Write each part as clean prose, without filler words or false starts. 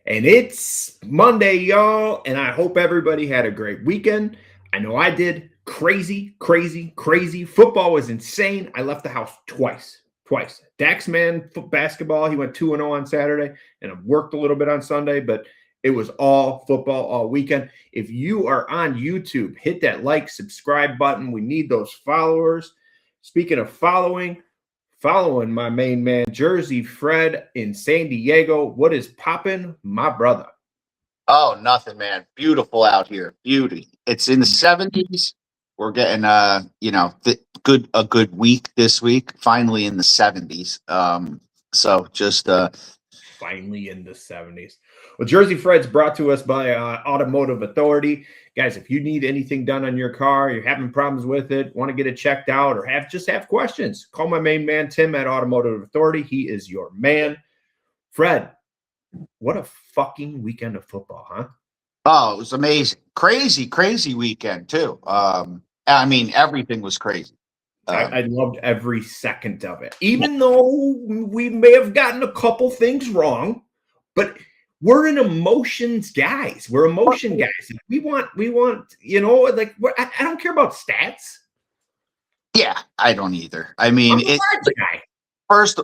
And it's Monday, y'all, and I hope everybody had a great weekend. I know I did. Crazy, crazy, crazy. Football was insane. I left the house twice. Dax man basketball, he went 2-0 on Saturday, and I worked a little bit on Sunday, but it was all football all weekend. If you are on YouTube, hit that like, subscribe button. We need those followers. Speaking of following my main man, Jersey Fred in San Diego. What is poppin', my brother? Oh, nothing, man. Beautiful out here. Beauty. It's in the 70s. We're getting a good week this week. Finally in the 70s. So just finally in the 70s. Well, Jersey Fred's brought to us by Automotive Authority. Guys, if you need anything done on your car, you're having problems with it, want to get it checked out, or have questions, call my main man, Tim, at Automotive Authority. He is your man. Fred, what a fucking weekend of football, huh? Oh, it was amazing. Crazy weekend, too. I mean, everything was crazy. I loved every second of it, even though we may have gotten a couple things wrong, but we're an emotions guys. We're emotion guys. We want, I don't care about stats. Yeah, I don't either. I mean, first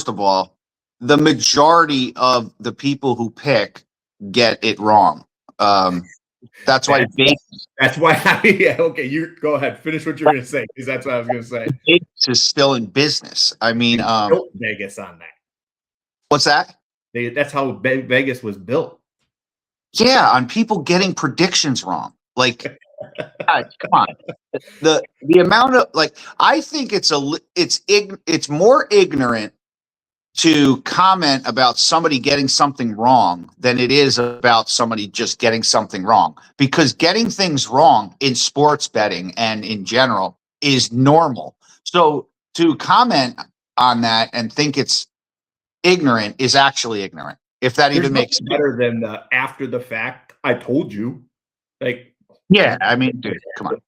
of all, the majority of the people who pick get it wrong. That's why. Okay, you go ahead. Finish what you're going to say, because that's what I was going to say. Vegas is still in business. I mean, built Vegas on that. What's that? That's how Vegas was built. Yeah, on people getting predictions wrong. Like, God, come on. The amount of I think it's more ignorant to comment about somebody getting something wrong than it is about somebody just getting something wrong, because getting things wrong in sports betting and in general is normal. So to comment on that and think it's ignorant is actually ignorant. If that even makes sense. Better than the after the fact, I told you. Yeah, I mean, dude, come on.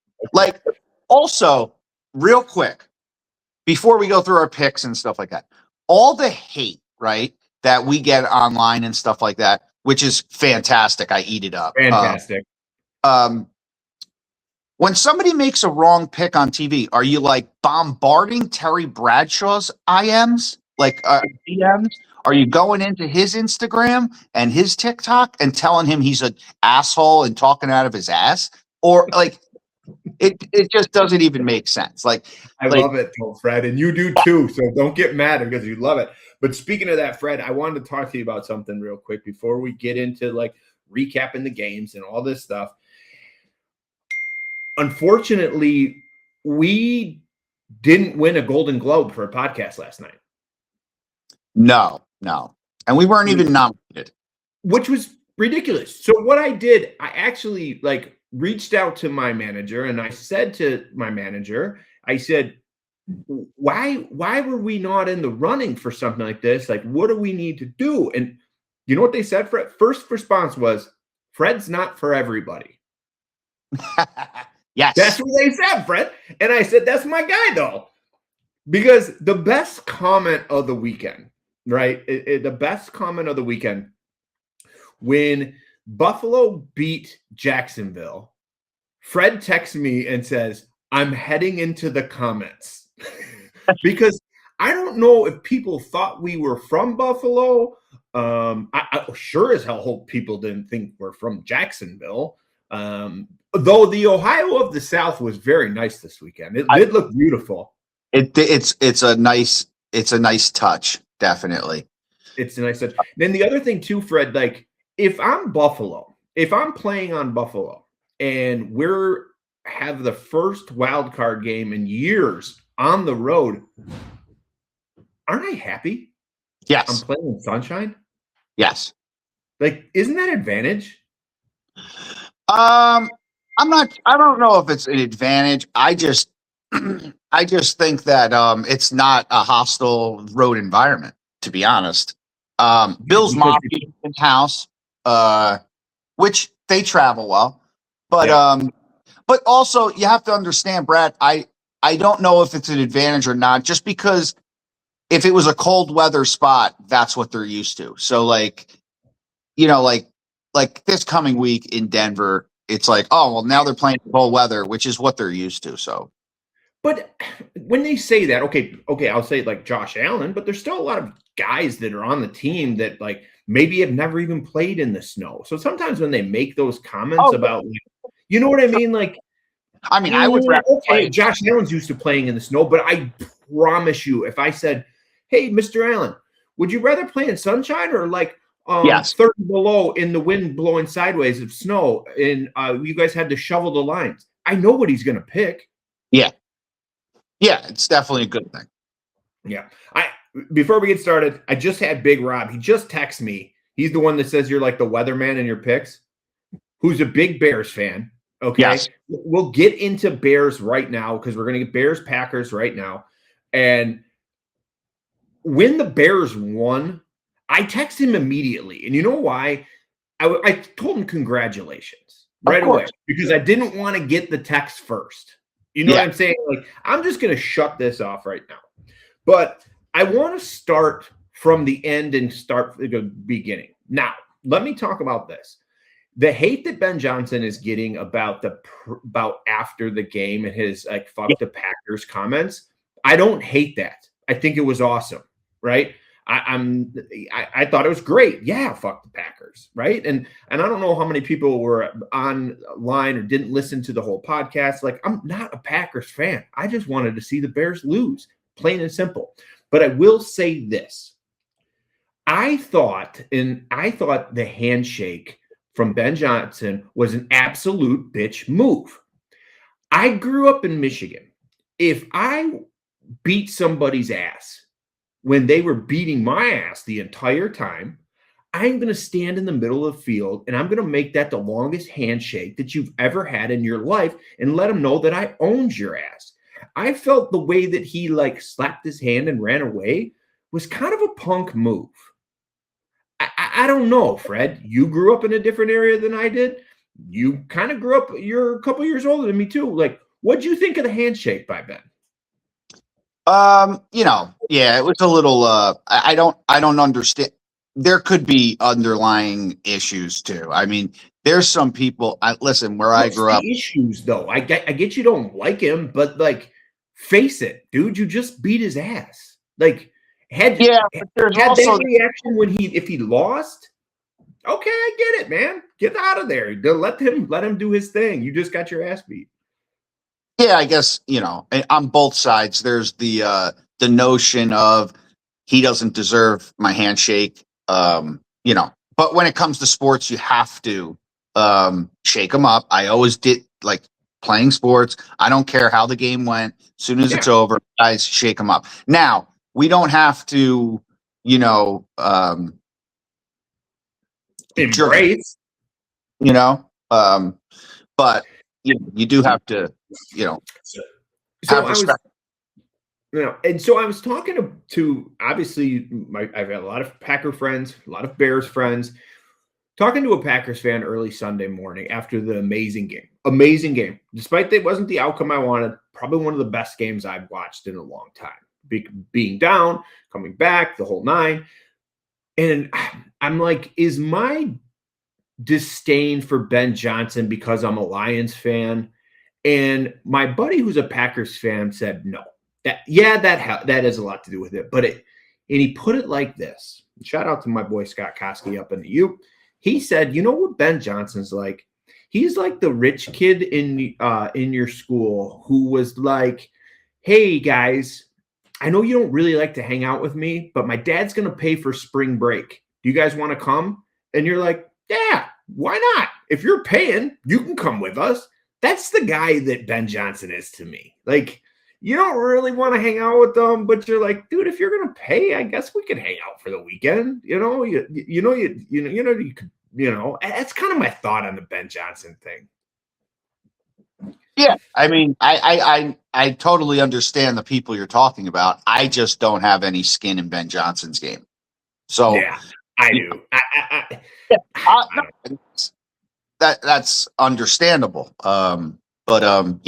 Also, real quick, before we go through our picks and stuff like that, all the hate, right, that we get online and stuff like that, which is fantastic. I eat it up. Fantastic. When somebody makes a wrong pick on TV, are you bombarding Terry Bradshaw's IMs, DMs? Are you going into his Instagram and his TikTok and telling him he's an asshole and talking out of his ass? Or it just doesn't even make sense. I love it, Fred, and you do too. So don't get mad because you love it. But speaking of that, Fred, I wanted to talk to you about something real quick before we get into recapping the games and all this stuff. Unfortunately, we didn't win a Golden Globe for a podcast last night. No. And we weren't even nominated. Which was ridiculous. So what I did, I actually reached out to my manager and I said to my manager, I said, why were we not in the running for something like this? What do we need to do? And you know what they said, Fred? First response was, Fred's not for everybody. Yes. That's what they said, Fred. And I said, that's my guy, though. Because the best comment of the weekend, right? The best comment of the weekend, when Buffalo beat Jacksonville, Fred texts me and says, I'm heading into the comments. Because I don't know if people thought we were from Buffalo. I sure as hell hope people didn't think we're from Jacksonville. Though the Ohio of the South was very nice this weekend. It did look beautiful. It's a nice touch, definitely. It's a nice touch. Then the other thing too, Fred, if I'm Buffalo, if I'm playing on Buffalo and we're have the first wild card game in years on the road, aren't I happy? Yes. I'm playing in sunshine. Yes. Isn't that advantage? I don't know if it's an advantage. I just think that it's not a hostile road environment, to be honest. Bill's Mafia in house, which they travel well, but also you have to understand, Brad, I don't know if it's an advantage or not, just because if it was a cold weather spot, that's what they're used to. So like this coming week in Denver, it's like, oh, well, now they're playing cold weather, which is what they're used to. So, but when they say that, okay, I'll say like Josh Allen, but there's still a lot of guys that are on the team that like maybe have never even played in the snow. So sometimes when they make those comments about, like, you know what I mean? Like, I mean, I would rather okay, Josh Allen's used to playing in the snow, but I promise you, if I said, hey, Mr. Allen, would you rather play in sunshine or like yes. 30 below in the wind blowing sideways of snow and you guys had to shovel the lines? I know what he's going to pick. Yeah. Yeah, it's definitely a good thing. Yeah. Before we get started, I just had Big Rob. He just texted me. He's the one that says you're like the weatherman in your picks, who's a big Bears fan. Okay. Yes. We'll get into Bears right now because we're going to get Bears Packers right now. And when the Bears won, I texted him immediately. And you know why? I told him congratulations right away because I didn't want to get the text first. You know what I'm saying? Like, I'm just going to shut this off right now. But I want to start from the end and start from the beginning. Now, let me talk about this. The hate that Ben Johnson is getting about after the game and his like fuck the Packers comments, I don't hate that. I think it was awesome, right? I thought it was great. Yeah, fuck the Packers, right? And I don't know how many people were online or didn't listen to the whole podcast. Like, I'm not a Packers fan. I just wanted to see the Bears lose, plain and simple. But I will say this. I thought the handshake from Ben Johnson was an absolute bitch move. I grew up in Michigan. If I beat somebody's ass when they were beating my ass the entire time, I'm going to stand in the middle of the field and I'm going to make that the longest handshake that you've ever had in your life and let them know that I owned your ass. I felt the way that he like slapped his hand and ran away was kind of a punk move. I don't know, Fred. You grew up in a different area than I did. You kind of grew up, you're a couple years older than me too. Like, what'd you think of the handshake by Ben? It was a little I don't understand. There could be underlying issues too. I mean, there's some people where I grew up. Issues though. I get you don't like him, but like, face it, dude, you just beat his ass. Like, but there's also that reaction if he lost. Okay, I get it, man. Get out of there. Let him do his thing. You just got your ass beat. Yeah, I guess, on both sides, there's the notion of he doesn't deserve my handshake. But when it comes to sports, you have to shake them up. I always did, like playing sports. I don't care how the game went. As soon as it's over, guys, shake them up. Now, we don't have to, embrace, but you do have to, have respect. And so I was talking to obviously I've had a lot of Packer friends, a lot of Bears friends, talking to a Packers fan early Sunday morning after the amazing game. Despite that wasn't the outcome I wanted, probably one of the best games I've watched in a long time. Being down, coming back, the whole nine. And I'm like, is my disdain for Ben Johnson because I'm a Lions fan? And my buddy who's a Packers fan said no. That has a lot to do with it. And he put it like this. Shout out to my boy Scott Koski up in the U. He said, you know what Ben Johnson's like? He's like the rich kid in your school who was like, hey guys, I know you don't really like to hang out with me, but my dad's going to pay for spring break. Do you guys want to come? And you're like, yeah, why not? If you're paying, you can come with us. That's the guy that Ben Johnson is to me. Like, you don't really want to hang out with them, but you're like, dude, if you're going to pay, I guess we could hang out for the weekend. That's kind of my thought on the Ben Johnson thing. Yeah, I mean, I totally understand the people you're talking about. I just don't have any skin in Ben Johnson's game. So yeah, I do. That's understandable. I don't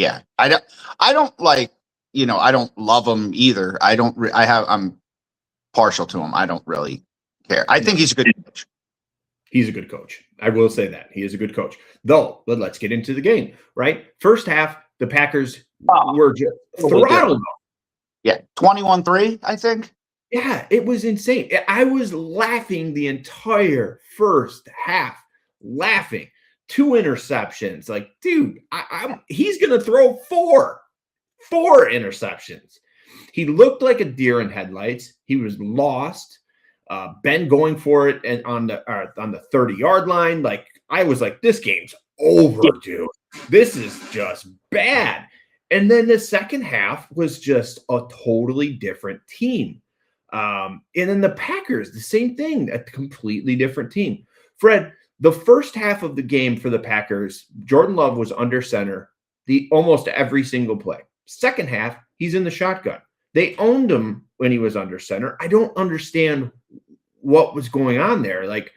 like, I don't love him either. I'm partial to him. I don't really care. I think he's a good coach. He's a good coach. I will say that. He is a good coach. Though, but let's get into the game, right? First half, the Packers were just throttled. Yeah, 21-3, I think. Yeah, it was insane. I was laughing the entire first half, laughing. 2 interceptions. Like, dude, he's going to throw 4 interceptions. He looked like a deer in headlights. He was lost. Ben going for it and on the 30-yard line. Like, I was like, this game's over, dude. This is just bad. And then the second half was just a totally different team. And then the Packers, the same thing, a completely different team. Fred, the first half of the game for the Packers, Jordan Love was under center almost every single play. Second half, he's in the shotgun. They owned him when he was under center. I don't understand what was going on there. Like,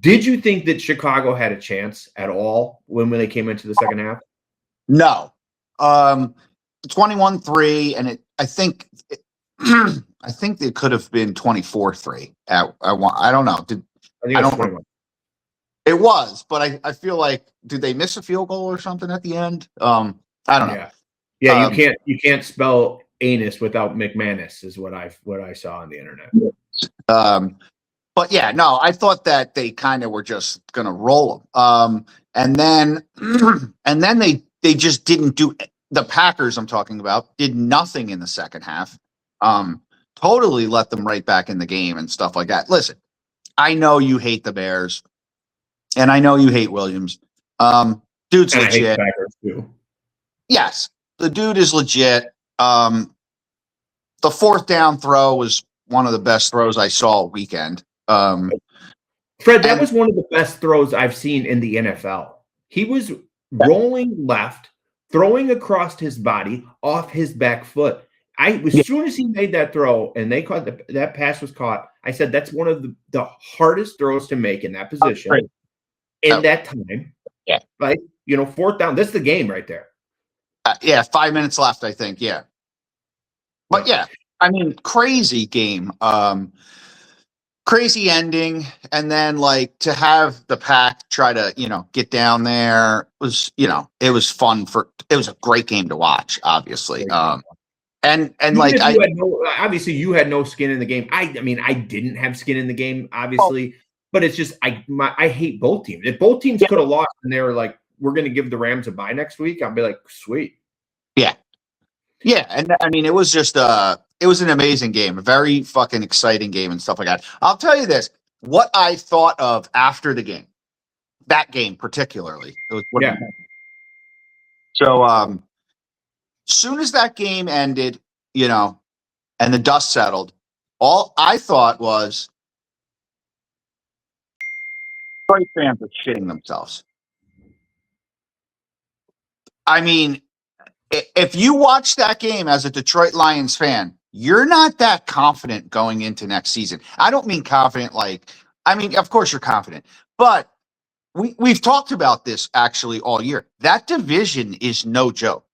did you think that Chicago had a chance at all when they came into the second half? No. 21-3, and I think it could have been 24-3. I don't know. I think it was 21. It was, but I feel like, did they miss a field goal or something at the end? I don't know. Yeah, you can't spell anus without McManus is what I saw on the internet. But yeah, no, I thought that they kind of were just gonna roll them. And then they just didn't do. The Packers I'm talking about did nothing in the second half. Totally let them right back in the game and stuff like that. Listen, I know you hate the Bears, and I know you hate Williams. Dude's and legit. I hate the Packers too. Yes, the dude is legit. The 4th down throw was one of the best throws I saw all weekend. Fred, that was one of the best throws I've seen in the NFL. He was rolling left, throwing across his body off his back foot. As soon as he made that throw and they caught that pass was caught, I said that's one of the hardest throws to make in that position in that time. Yeah. Right? 4th down. This is the game right there. 5 minutes left, I think. Yeah. But yeah, I mean, crazy game. Crazy ending. And then to have the Pack try to, get down there was, it was fun it was a great game to watch, obviously. And obviously you had no skin in the game. I mean, I didn't have skin in the game, obviously, but it's just, I hate both teams. If both teams could have lost and they were like, we're going to give the Rams a bye next week, I'll be like, sweet. Yeah. Yeah. And I mean, it was just, it was an amazing game, a very fucking exciting game and stuff like that. I'll tell you this, what I thought of after the game, that game particularly. It was So, soon as that game ended, and the dust settled, all I thought was Detroit fans are shitting themselves. I mean, if you watch that game as a Detroit Lions fan, you're not that confident going into next season. I don't mean confident of course you're confident, but we've talked about this actually all year. That division is no joke.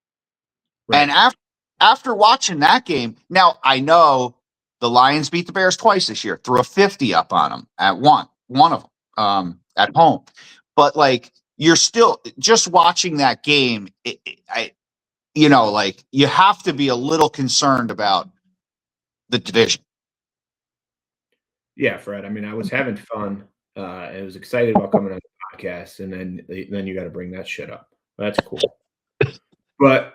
Right. And after watching that game, now I know the Lions beat the Bears twice this year, threw a 50 up on them at one of them at home. But you're still just watching that game. You have to be a little concerned about the division. Yeah, Fred. I mean, I was having fun. I was excited about coming on the podcast, and then you got to bring that shit up. That's cool. But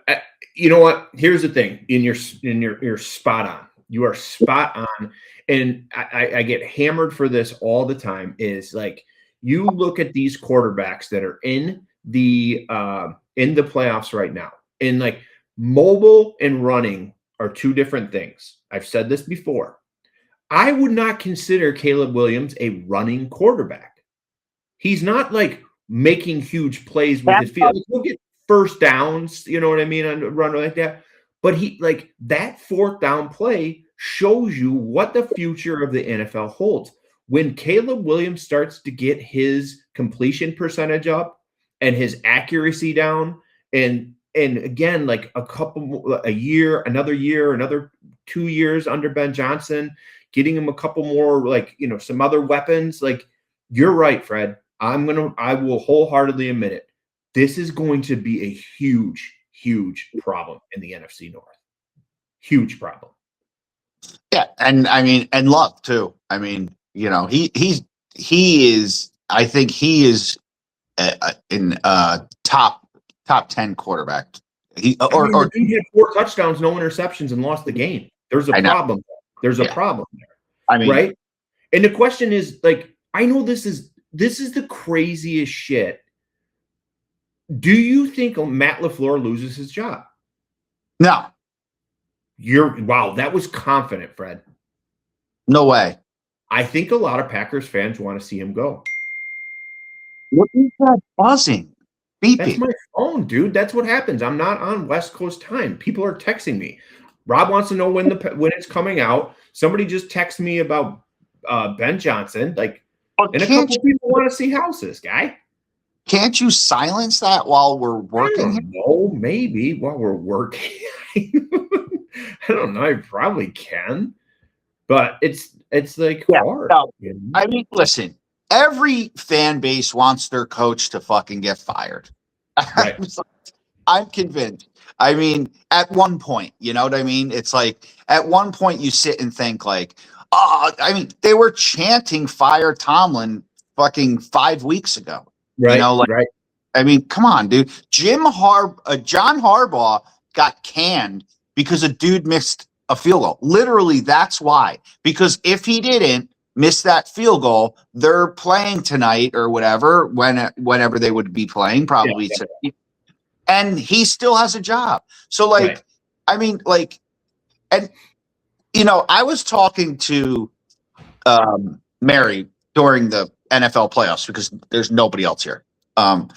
you know what? Here's the thing. You're spot on. You are spot on. And I get hammered for this all the time. Is you look at these quarterbacks that are in the playoffs right now, and mobile and running are 2 different things. I've said this before. I would not consider Caleb Williams a running quarterback. He's not making huge plays with his feet. He'll get first downs, you know what I mean, on a run like that. But he that 4th down play shows you what the future of the NFL holds. When Caleb Williams starts to get his completion percentage up and his accuracy down, and again, a year, another 2 years under Ben Johnson, getting him a couple more, some other weapons, You're right, Fred. I will wholeheartedly admit it. This is going to be a huge, huge problem in the NFC North. Huge problem. Yeah, and I mean, and Love too. I mean, he is. I think he is in top 10 quarterback. The dude had 4 touchdowns, no interceptions, and lost the game. There's a problem. There's a problem there. I mean, right? And the question is, like, I know this is the craziest shit. Do you think Matt LaFleur loses his job? No. Wow, that was confident, Fred. No way. I think a lot of Packers fans want to see him go. What is that buzzing? Beeping. That's my phone, dude. That's what happens. I'm not on West Coast time. People are texting me. Rob wants to know when it's coming out. Somebody just texted me about Ben Johnson. Like, and a couple people want to see houses, guy. Can't you silence that while we're working? No, maybe while we're working. I don't know. I probably can, but it's like hard. No. You know? I mean, listen. Every fan base wants their coach to fucking get fired. Right. I'm convinced. I mean, at one point, you know what I mean? It's like at one point you sit and think like, I mean, they were chanting fire Tomlin fucking 5 weeks ago. Right. You know, right. I mean, come on, dude. John Harbaugh got canned because a dude missed a field goal. Literally, that's why. Because if he didn't miss that field goal, they're playing tonight or whatever, whenever they would be playing, probably tonight. And he still has a job. So, like, right. I mean, like, and, you know, I was talking to Mary during the NFL playoffs because there's nobody else here. I'll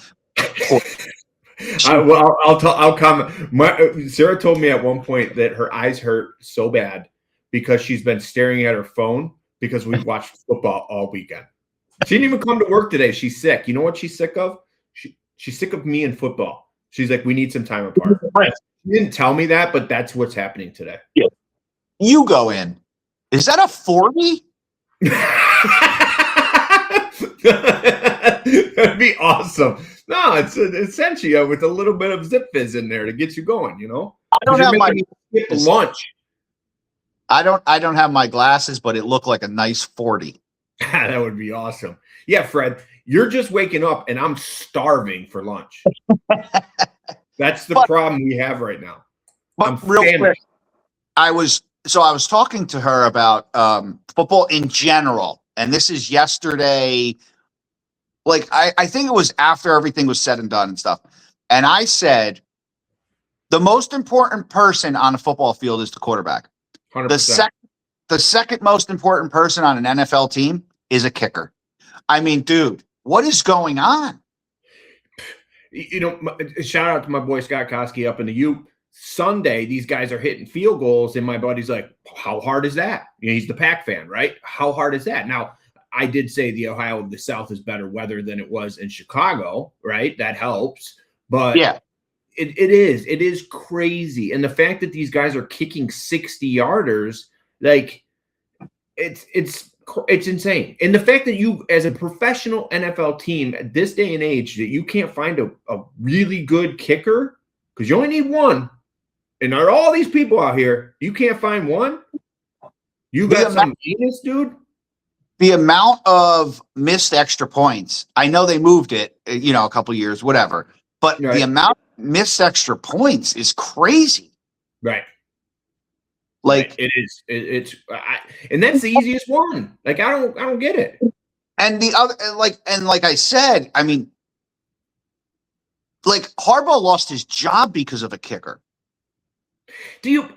comment. Sarah told me at one point that her eyes hurt so bad because she's been staring at her phone because we've watched football all weekend. She didn't even come to work today. She's sick. You know what she's sick of? She's sick of me and football. She's like, we need some time apart. She didn't tell me that, but that's what's happening today. Yeah. You go in. Is that a 40? That'd be awesome. No, it's essentially with a little bit of zip fizz in there to get you going, you know? I don't have my lunch. I don't have my glasses, but it looked like a nice 40. That would be awesome. Yeah, Fred, you're just waking up and I'm starving for lunch. That's the problem we have right now. But real quick, I was talking to her about football in general, and this is yesterday. Like, I think it was after everything was said and done and stuff. And I said, the most important person on a football field is the quarterback. 100%. The second most important person on an NFL team is a kicker. I mean, dude, what is going on? You know, shout out to my boy Scott Koski up in the U. Sunday, these guys are hitting field goals, and my buddy's like, how hard is that? You know, he's the Pack fan, right? How hard is that? Now, I did say the South is better weather than it was in Chicago, right? That helps. But yeah, it is crazy. And the fact that these guys are kicking 60-yarders, like, it's insane. And the fact that you, as a professional NFL team at this day and age, that you can't find a really good kicker, because you only need one. And there are all these people out here, you can't find one. You got some genius, dude. The amount of missed extra points, I know they moved it, you know, a couple years, whatever. But the amount of missed extra points is crazy. Right. Like it is. And that's the easiest one. Like, I don't get it. And the other, like I said, I mean, like, Harbaugh lost his job because of a kicker.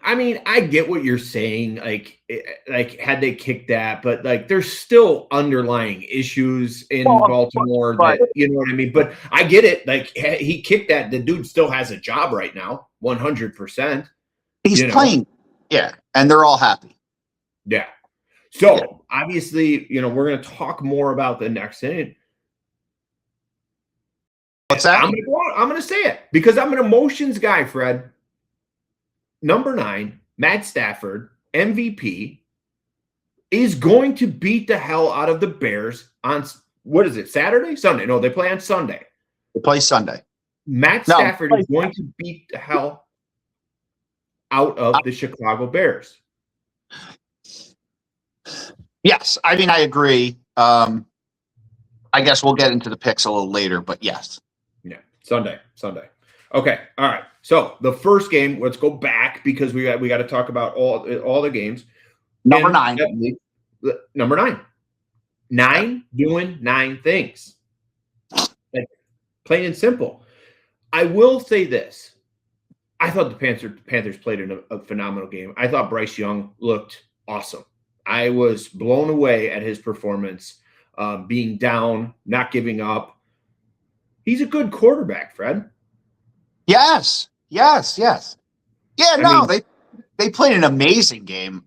I mean, I get what you're saying. Like had they kicked that, but like, there's still underlying issues in Baltimore that, you know what I mean? But I get it. Like, he kicked that. The dude still has a job right now. 100%. He's playing. Yeah. And they're all happy. Yeah. So obviously, you know, we're going to talk more about the next inning. What's that? I'm going to say it because I'm an emotions guy, Fred. Number 9, Matt Stafford, MVP, is going to beat the hell out of the Bears on what is it? Saturday? Sunday? No, they play on Sunday. They play Sunday. Matt Stafford is going to beat the hell out of the Chicago Bears. Yes, I mean I agree. I guess we'll get into the picks a little later, but yes. Yeah, Sunday. Okay, all right. So the first game, let's go back because we got to talk about all the games. Number 9. Number 9. 9 doing 9 things. Like, plain and simple. I will say this. I thought the Panthers played a phenomenal game. I thought Bryce Young looked awesome. I was blown away at his performance, being down, not giving up. He's a good quarterback, Fred. Yes. Yeah, they played an amazing game.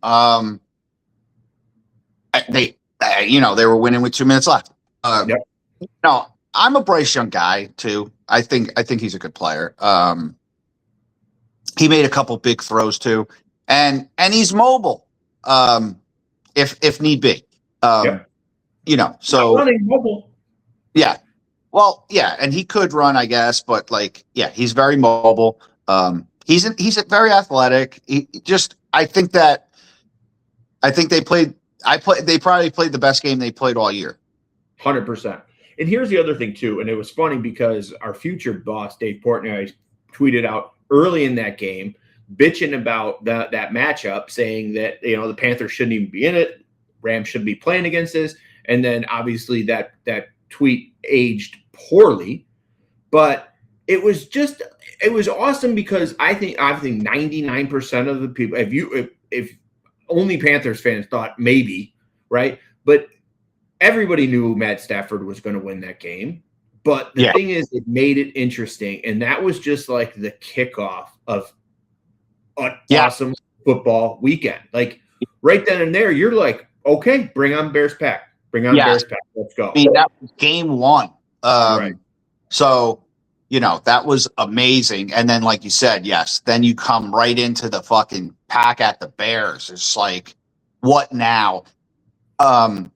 They were winning with 2 minutes left. Yep. No, I'm a Bryce Young guy too. I think he's a good player. He made a couple big throws too, and he's mobile, if need be. So running mobile. Yeah. Well, yeah, and he could run, I guess, but he's very mobile. He's very athletic. I think they probably played the best game they played all year. 100%. And here's the other thing too, and it was funny because our future boss Dave Portnoy tweeted out early in that game bitching about that matchup, saying that the Panthers shouldn't even be in it, Rams should be playing against this, and then obviously that tweet aged poorly, but it was awesome because I think 99% of the people, if only Panthers fans thought maybe, right? But everybody knew Matt Stafford was going to win that game. But the thing is, it made it interesting. And that was just like the kickoff of an awesome football weekend. Like right then and there, you're like, okay, bring on Bears Pack. Bears Pack. Let's go. I mean, that was game 1. Right. So, that was amazing. And then, like you said, yes, then you come right into the fucking pack at the Bears. It's like, what now? It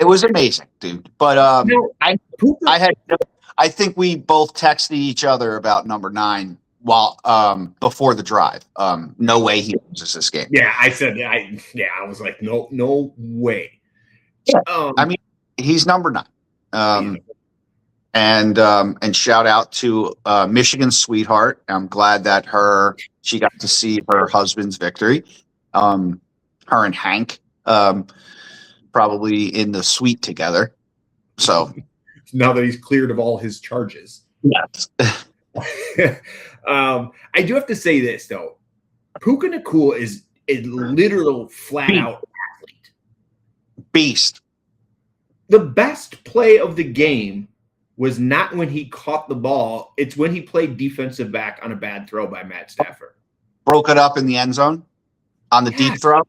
was amazing, dude. But I think we both texted each other about number 9 while before the drive. No way he loses this game. Yeah, I said I was like, no way. I mean, he's number 9. And shout out to Michigan's sweetheart. I'm glad that she got to see her husband's victory. Her and Hank probably in the suite together. So now that he's cleared of all his charges. Yes. I do have to say this though. Puka Nacua is a literal flat out athlete. Beast. The best play of the game was not when he caught the ball. It's when he played defensive back on a bad throw by Matt Stafford. Broke it up in the end zone on the deep throw.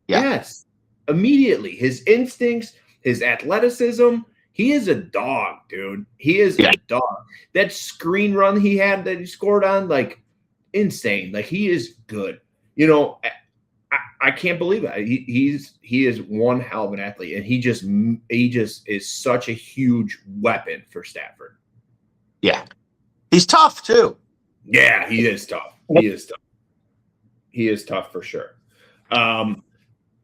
Yeah. Yes. Immediately. His instincts, his athleticism. He is a dog, dude. He is a dog. That screen run he had that he scored on, like, insane. Like, he is good. I can't believe it. He is one hell of an athlete, and he just is such a huge weapon for Stafford. Yeah, he's tough too. Yeah, he is tough. He is tough for sure.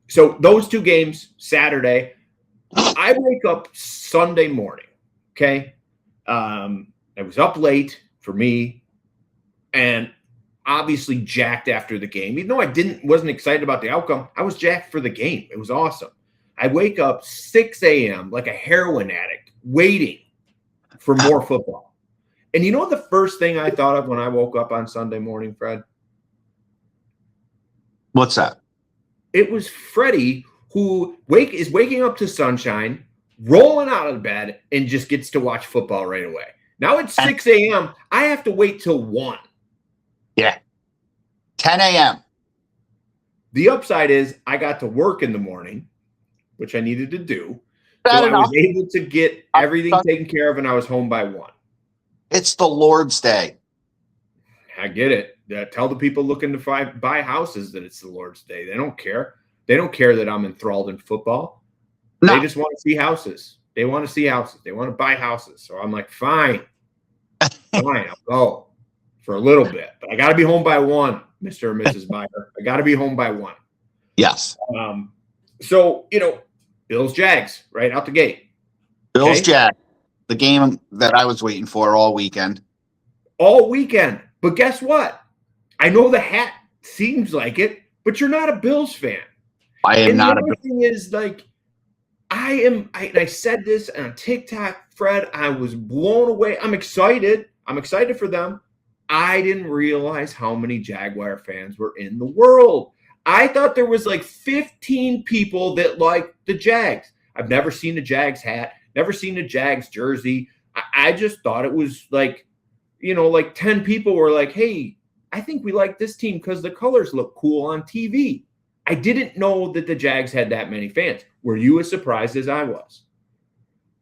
So those 2 games Saturday. I wake up Sunday morning. Okay, I was up late for me, and obviously jacked after the game. Even though I wasn't excited about the outcome, I was jacked for the game. It was awesome. I wake up 6 a.m. like a heroin addict, waiting for more football. And you know what the first thing I thought of when I woke up on Sunday morning, Fred? What's that? It was Freddie, who is waking up to sunshine, rolling out of bed, and just gets to watch football right away. Now it's 6 a.m. I have to wait till 1. Yeah. 10 a.m. The upside is I got to work in the morning, which I needed to do. So I was able to get everything taken care of, and I was home by 1. It's the Lord's Day. I get it. Tell the people looking to buy houses that it's the Lord's Day. They don't care. They don't care that I'm enthralled in football. They just want to see houses. They want to see houses. They want to buy houses. So I'm like, fine, I'll go for a little bit, but I got to be home by 1, Mr. or Mrs. Buyer. I got to be home by 1. Yes. So, Bills Jags right out the gate. Bills Jags, the game that I was waiting for all weekend. All weekend. But guess what? I know the hat seems like it, but you're not a Bills fan. I am not. The other thing is, like, I said this on TikTok, Fred. I was blown away. I'm excited. I'm excited for them. I didn't realize how many Jaguar fans were in the world. I thought there was like 15 people that like the Jags. I've never seen a Jags hat, never seen a Jags jersey. I just thought it was like, like 10 people were like, hey, I think we like this team because the colors look cool on TV. I didn't know that the Jags had that many fans. Were you as surprised as I was?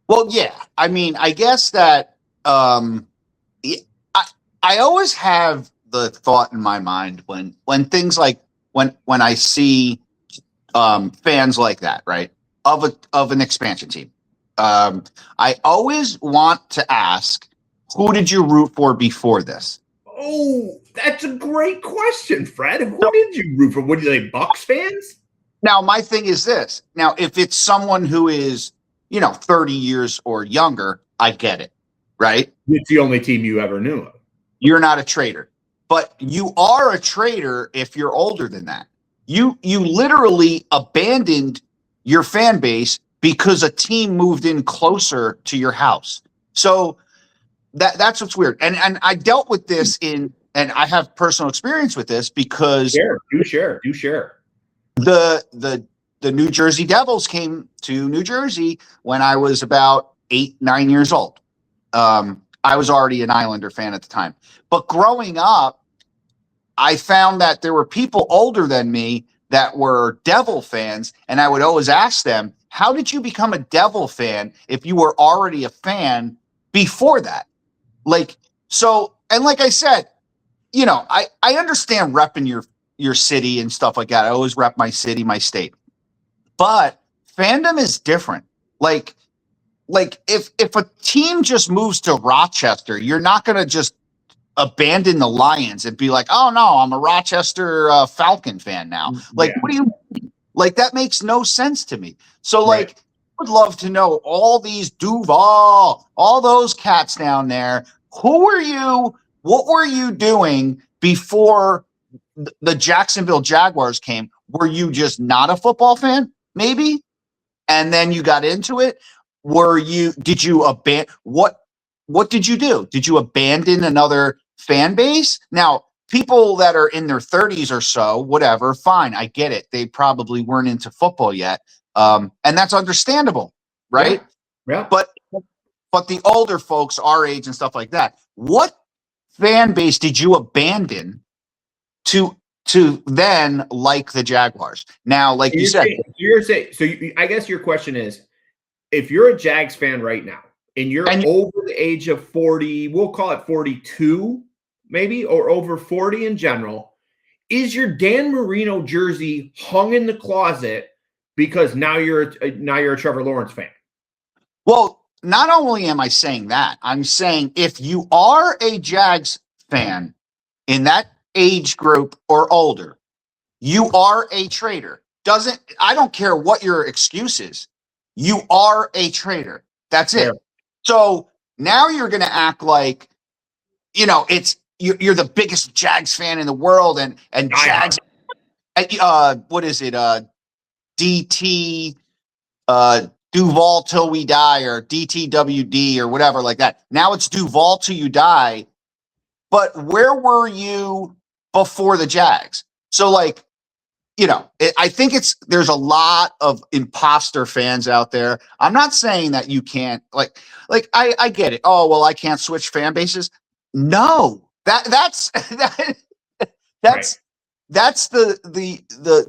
Well, yeah. I mean, I guess that I always have the thought in my mind when things like when I see fans like that, right, of an expansion team. I always want to ask, who did you root for before this? Oh, that's a great question, Fred. Who did you root for? What are they, Bucs fans? Now, my thing is this. Now, if it's someone who is, 30 years or younger, I get it, right? It's the only team you ever knew of. You're not a traitor. But you are a traitor if you're older than that. You literally abandoned your fan base because a team moved in closer to your house. So that's what's weird. And I dealt with this and I have personal experience with this because do share. The New Jersey Devils came to New Jersey when I was about 8-9 years old. I was already an Islander fan at the time. But growing up, I found that there were people older than me that were Devil fans, and I would always ask them, how did you become a Devil fan if you were already a fan before that? Like I said, I understand repping your city and stuff like that. I always rep my city, my state. But fandom is different. Like if a team just moves to Rochester, you're not going to just abandon the Lions and be like, oh no, I'm a Rochester Falcon fan now. Like, What do you like? That makes no sense to me. So I would love to know all these Duval, all those cats down there. Who were you? What were you doing before the Jacksonville Jaguars came? Were you just not a football fan? Maybe. And then you got into it. Did you abandon what did you do? Did you abandon another fan base? Now, people that are in their 30s or so, whatever, fine, I get it. They probably weren't into football yet. And that's understandable, right? Yeah. But the older folks our age and stuff like that, what fan base did you abandon to then like the Jaguars? Now, like you said. I guess your question is, if you're a Jags fan right now and you're over the age of 40, we'll call it 42 maybe, or over 40 in general, is your Dan Marino jersey hung in the closet because now you're a Trevor Lawrence fan? Well, not only am I saying that, I'm saying if you are a Jags fan in that age group or older, you are a traitor. I don't care what your excuse is. You are a traitor. That's it. So now you're going to act like, you're the biggest Jags fan in the world, and Jags. What is it? DT Duval till we die, or DTWD, or whatever like that. Now it's Duval till you die. But where were you before the Jags? So I think there's a lot of imposter fans out there. I'm not saying that you can't I get it. Oh, well, I can't switch fan bases. No, that's the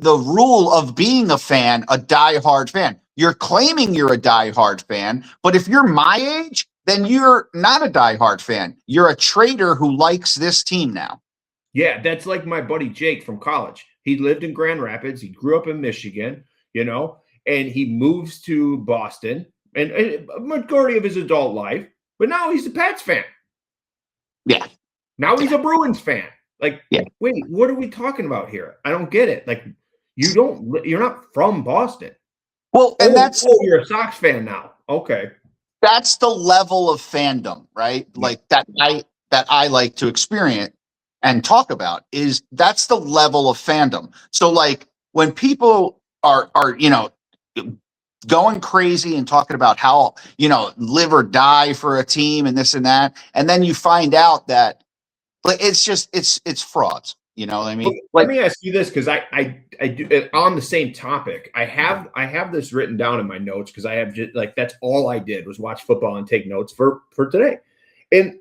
rule of being a fan, a diehard fan. You're claiming you're a diehard fan, but if you're my age, then you're not a diehard fan. You're a traitor who likes this team now. Yeah, that's like my buddy Jake from college. He lived in Grand Rapids. He grew up in Michigan, and he moves to Boston and a majority of his adult life, but now he's a Pats fan. Yeah. Now he's a Bruins fan. Like, wait, what are we talking about here? I don't get it. Like, you're not from Boston. Well, and you're a Sox fan now. Okay. That's the level of fandom, right? Like that I like to experience and talk about is that's the level of fandom. So like when people are going crazy and talking about how, live or die for a team and this and that, and then you find out that like it's frauds. You know what I mean? Let me ask you this, because I do on the same topic. I have this written down in my notes because I have just like that's all I did was watch football and take notes for today. And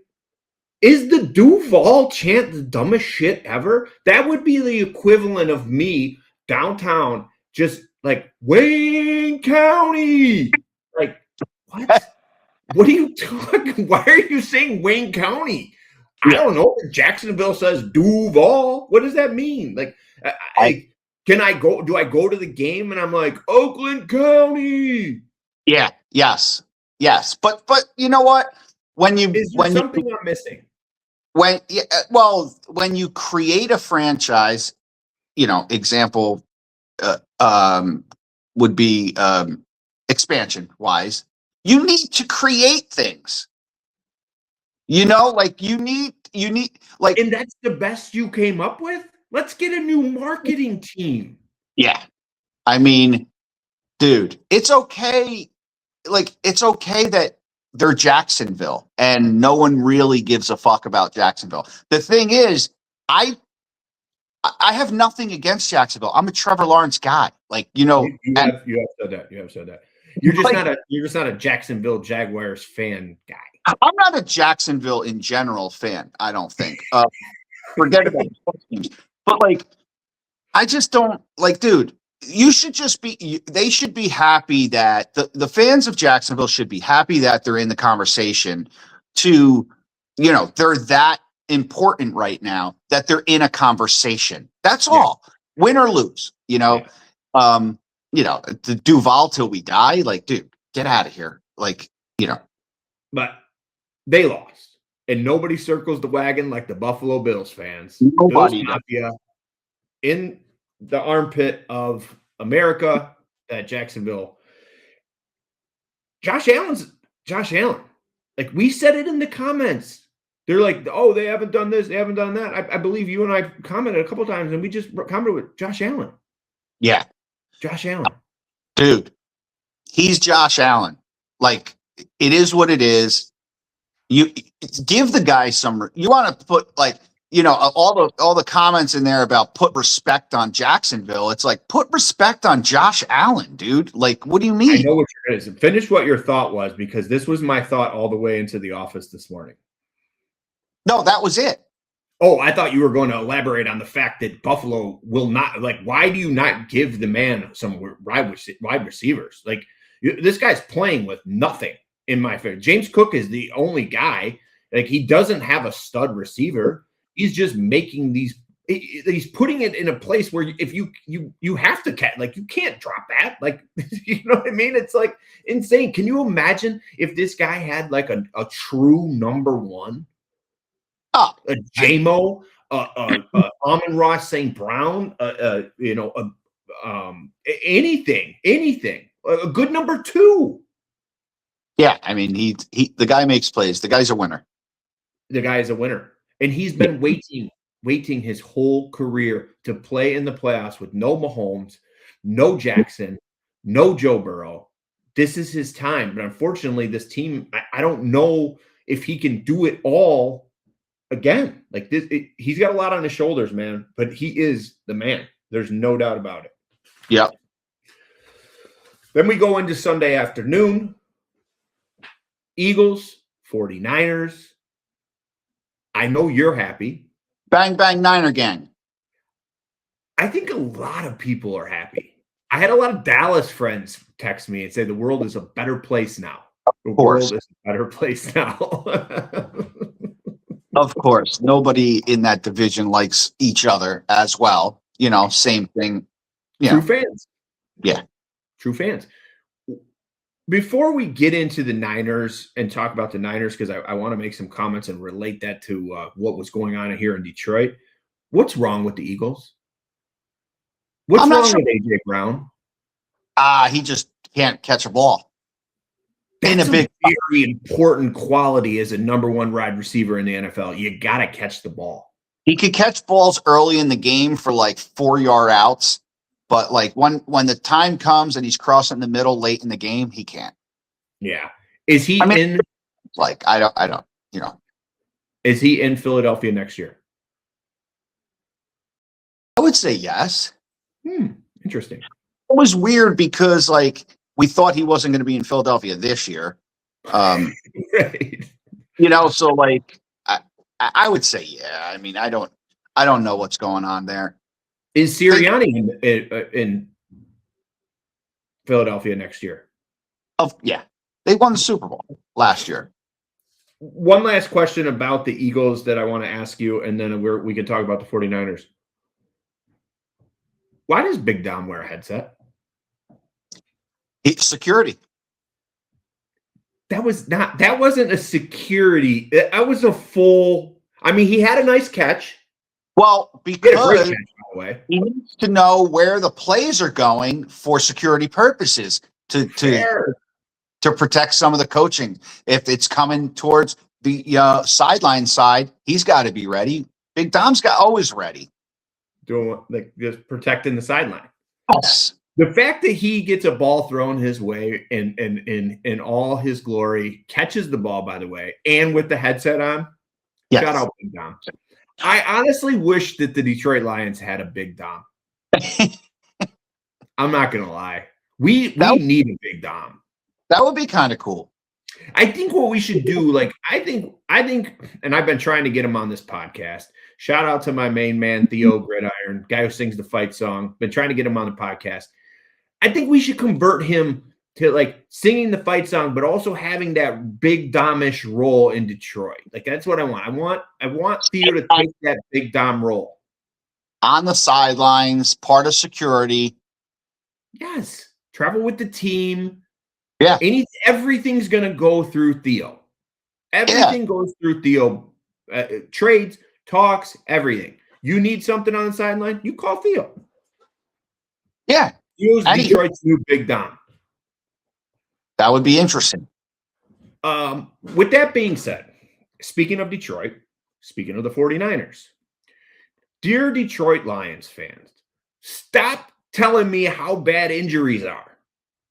is the Duval chant the dumbest shit ever? That would be the equivalent of me downtown just like Wayne County. Like what? What are you talking? Why are you saying Wayne County? I don't know. Jacksonville says Duval. What does that mean? Like, do I go to the game and I'm like Oakland County? Yeah. Yes. But you know what? I'm missing? When you create a franchise, example would be expansion wise, you need to create things. Like you need like, and that's the best you came up with. Let's get a new marketing team. Yeah, I mean, dude, it's okay. Like it's okay that they're Jacksonville and no one really gives a fuck about Jacksonville. The thing is, I have nothing against Jacksonville. I'm a Trevor Lawrence guy. Like you have said that. You have said that. You're just not a Jacksonville Jaguars fan guy. I'm not a Jacksonville in general fan. I don't think. Forget about teams, but like, I just don't like, dude. You should just be. They should be happy that the fans of Jacksonville should be happy that they're in the conversation. They're that important right now that they're in a conversation. That's all. Win or lose. The Duval till we die. Like, dude, get out of here. Like, But they lost, and nobody circles the wagon like the Buffalo Bills fans. Nobody in the armpit of America at Jacksonville. Josh Allen. Like we said it in the comments. They're like, oh, they haven't done this, they haven't done that. I believe you and I commented a couple times, and we just commented with Josh Allen. Yeah. Josh Allen. Dude, he's Josh Allen. Like, it is what it is. You give the guy some. You want to put like all the comments in there about put respect on Jacksonville. It's like put respect on Josh Allen, dude. Like, what do you mean? I know what you're going to finish what your thought was, because this was my thought all the way into the office this morning. No, that was it. Oh, I thought you were going to elaborate on the fact that Buffalo will not like. Why do you not give the man some wide receivers? Like this guy's playing with nothing. In my favor, James Cook is the only guy. Like he doesn't have a stud receiver. He's just making these. He's putting it in a place where if you have to catch, like you can't drop that. Like you know what I mean? It's like insane. Can you imagine if this guy had like a true number one? A JMO, Amon-Ra St. Brown, anything, a good number two. Yeah, I mean, the guy makes plays. The guy's a winner. The guy is a winner, and he's been waiting his whole career to play in the playoffs with no Mahomes, no Jackson, no Joe Burrow. This is his time, but unfortunately, this team, I don't know if he can do it all again. Like this, he's got a lot on his shoulders, man. But he is the man. There's no doubt about it. Yeah. Then we go into Sunday afternoon. Eagles, 49ers. I know you're happy. Bang, bang, Niner gang. I think a lot of people are happy. I had a lot of Dallas friends text me and say the world is a better place now. The world is a better place now. Of course. Nobody in that division likes each other as well. Same thing. True fans. Yeah. True fans. Before we get into the Niners and talk about the Niners, because I want to make some comments and relate that to what was going on here in Detroit. What's wrong with the Eagles? What's wrong with A.J. Brown? He just can't catch a ball. That's a very important quality as a number one wide receiver in the NFL. You got to catch the ball. He could catch balls early in the game for like 4-yard outs, but like when the time comes and he's crossing the middle late in the game, he can't. Yeah. Is he in? Like I don't. Is he in Philadelphia next year? I would say yes. Interesting. It was weird because like we thought he wasn't going to be in Philadelphia this year. Right. So like I would say yeah. I mean I don't know what's going on there. Is Sirianni in Philadelphia next year? They won the Super Bowl last year. One last question about the Eagles that I want to ask you, and then we can talk about the 49ers. Why does Big Dom wear a headset? It's security. That wasn't a security. That was a full. I mean, he had a nice catch. Well, because catch, by the way. He needs to know where the plays are going for security purposes to protect some of the coaching. If it's coming towards the sideline side, he's got to be ready. Big Dom's always ready. Doing like just protecting the sideline. Yes. The fact that he gets a ball thrown his way in all his glory, catches the ball, by the way, and with the headset on, shout out Big Dom. I honestly wish that the Detroit Lions had a Big Dom. I'm not going to lie. We need a Big Dom. That would be kind of cool. I think what we should do, like, I think, and I've been trying to get him on this podcast. Shout out to my main man, Theo Gridiron, guy who sings the fight song. Been trying to get him on the podcast. I think we should convert him to like singing the fight song, but also having that Big Dom-ish role in Detroit. Like that's what I want. I want Theo to take that Big Dom role. On the sidelines, part of security. Yes. Travel with the team. Yeah. Everything's going to go through Theo. Everything goes through Theo. Trades, talks, everything. You need something on the sideline, you call Theo. Yeah. Theo's Detroit's new Big Dom. That would be interesting. With that being said, speaking of Detroit, speaking of the 49ers, dear Detroit Lions fans, stop telling me how bad injuries are.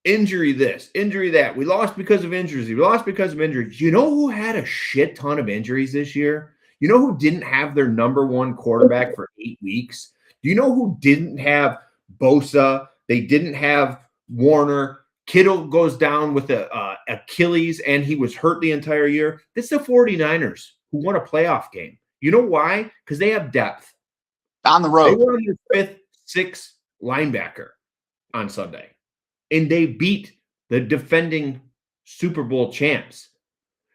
Injury this, injury that. We lost because of injuries. We lost because of injuries. You know who had a shit ton of injuries this year? You know who didn't have their number one quarterback for 8 weeks? Do you know who didn't have Bosa? They didn't have Warner. Kittle goes down with a Achilles, and he was hurt the entire year. This is the 49ers who won a playoff game. You know why? Because they have depth. On the road. They were on their fifth, sixth linebacker on Sunday, and they beat the defending Super Bowl champs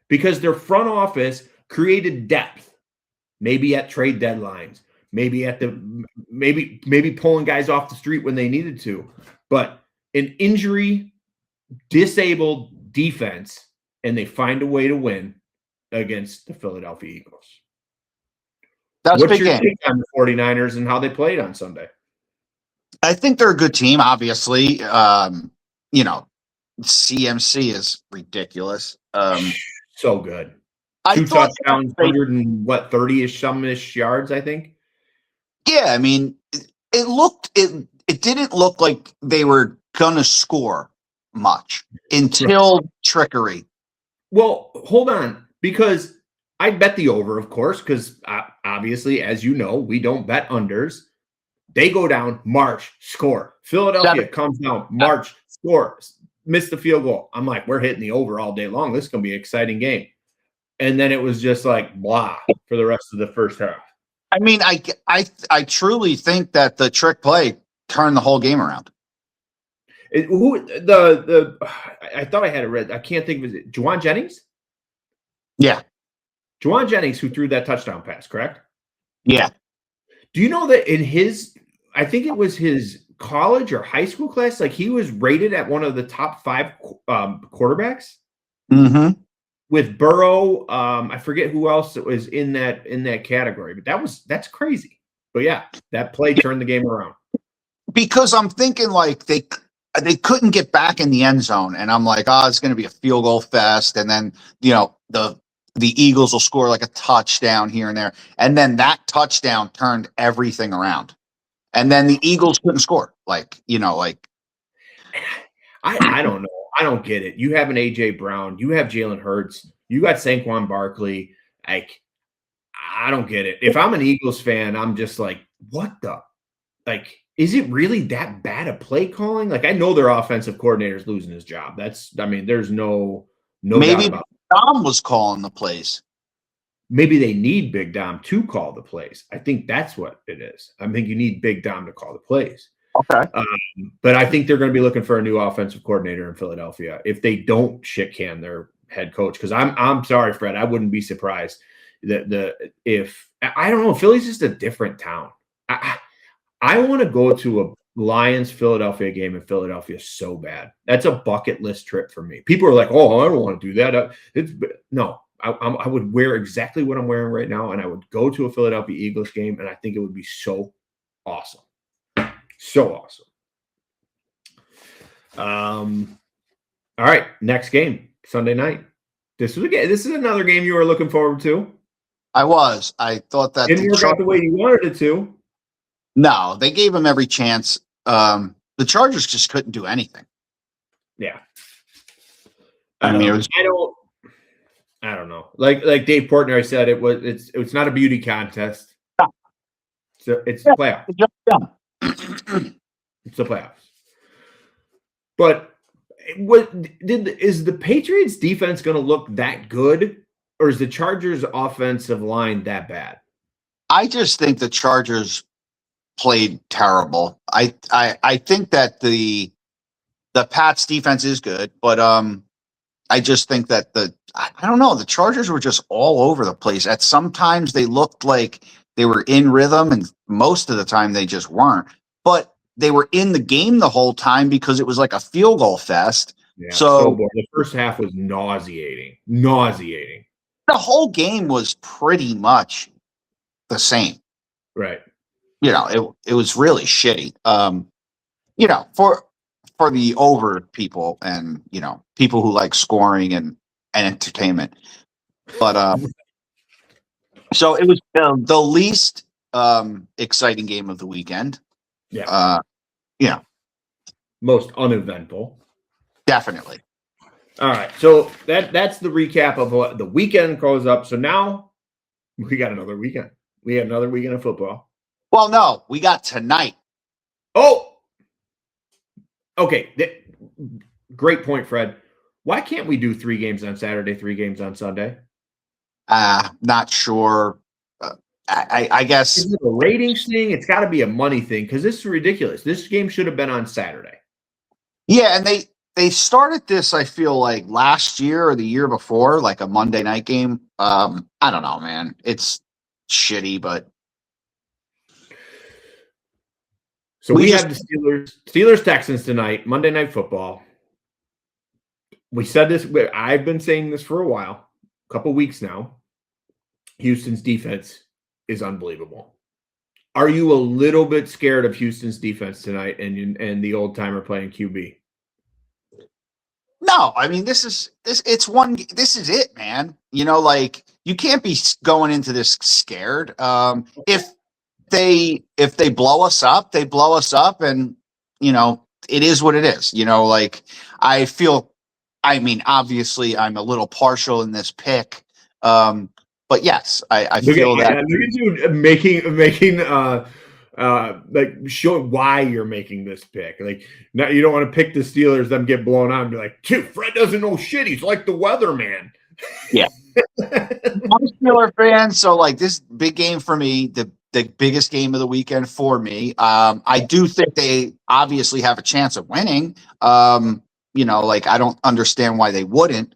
because their front office created depth, maybe at trade deadlines, maybe at maybe pulling guys off the street when they needed to, but an injury disabled defense, and they find a way to win against the Philadelphia Eagles. That's What's big your game. take on the 49ers and how they played on Sunday? I think they're a good team, obviously. CMC is ridiculous. So good. I 2 thought touchdowns, 30-ish, some-ish yards, I think. Yeah, I mean, it didn't look like they were gonna score much until trickery. Well, hold on, because I bet the over, of course, because obviously, as you know, we don't bet unders. They go down, march, score. Philadelphia comes down, march, score, miss the field goal. I'm like, we're hitting the over all day long. This is going to be an exciting game. And then it was just like blah for the rest of the first half. I mean, I truly think that the trick play turned the whole game around. I thought I had it read. I can't think of it. Juwan Jennings? Yeah. Juwan Jennings, who threw that touchdown pass, correct? Yeah. Do you know that in I think it was his college or high school class, like he was rated at one of the top 5 quarterbacks with Burrow. I forget who else was in that category, but that's crazy. But yeah, that play turned the game around. Because I'm thinking like they couldn't get back in the end zone, and I'm like, oh, it's going to be a field goal fest, and then the Eagles will score like a touchdown here and there, and then that touchdown turned everything around, and then the Eagles couldn't score. I don't know. I don't get it. You have an AJ Brown, you have Jalen Hurts, you got Saquon Barkley. Like, I don't get it. If I'm an Eagles fan, I'm just like, what the? Like, is it really that bad a play calling? Like, I know their offensive coordinator's losing his job. There's no doubt about it. Dom was calling the plays. Maybe they need Big Dom to call the plays. I think that's what it is. I think you need Big Dom to call the plays. Okay. But I think they're going to be looking for a new offensive coordinator in Philadelphia if they don't shit can their head coach. Because I'm sorry, Fred, I wouldn't be surprised if I don't know. Philly's just a different town. I want to go to a Lions Philadelphia game in Philadelphia so bad. That's a bucket list trip for me. People are like, "Oh, I don't want to do that." I would wear exactly what I'm wearing right now, and I would go to a Philadelphia Eagles game, and I think it would be so awesome, so awesome. All right, next game Sunday night. This is another game you were looking forward to. I was. I thought that didn't work out the way you wanted it to. No, they gave him every chance. The Chargers just couldn't do anything. Yeah. I mean, I don't know. Like Dave Portnoy said, it's not a beauty contest. No. So it's the playoffs. It's the playoffs. But is the Patriots defense going to look that good, or is the Chargers offensive line that bad? I just think the Chargers played terrible. I think that the Pats defense is good, but I just think that I don't know, the Chargers were just all over the place. At sometimes they looked like they were in rhythm, and most of the time they just weren't. But they were in the game the whole time because it was like a field goal fest. Yeah, so the first half was nauseating. The whole game was pretty much the same. Right. It was really shitty. For the over people and, people who like scoring and entertainment. But so it was the least exciting game of the weekend. Yeah. Most uneventful. Definitely. All right. So that's the recap of what the weekend goes up. So now we got another weekend. We had another weekend of football. Well, no, we got tonight. Oh, okay. Great point, Fred. Why can't we do 3 games on Saturday, 3 games on Sunday? Not sure. I guess is it a ratings thing? It's got to be a money thing because this is ridiculous. This game should have been on Saturday. Yeah, and they started this, I feel like, last year or the year before, like a Monday night game. I don't know, man. It's shitty, but so we have the Steelers Texans tonight, Monday Night Football. We said this. I've been saying this for a while, a couple weeks now. Houston's defense is unbelievable. Are you a little bit scared of Houston's defense tonight and the old timer playing QB? No, I mean this is it, man. You can't be going into this scared. If they blow us up, they blow us up, and it is what it is. I mean, obviously I'm a little partial in this pick. But yes, I feel that. Look at you making like showing why you're making this pick. Like, now you don't want to pick the Steelers, them get blown out and be like, dude, Fred doesn't know shit. He's like the weatherman. Yeah. I'm a Steeler fan, so like this big game for me, the biggest game of the weekend for me. I do think they obviously have a chance of winning. I don't understand why they wouldn't.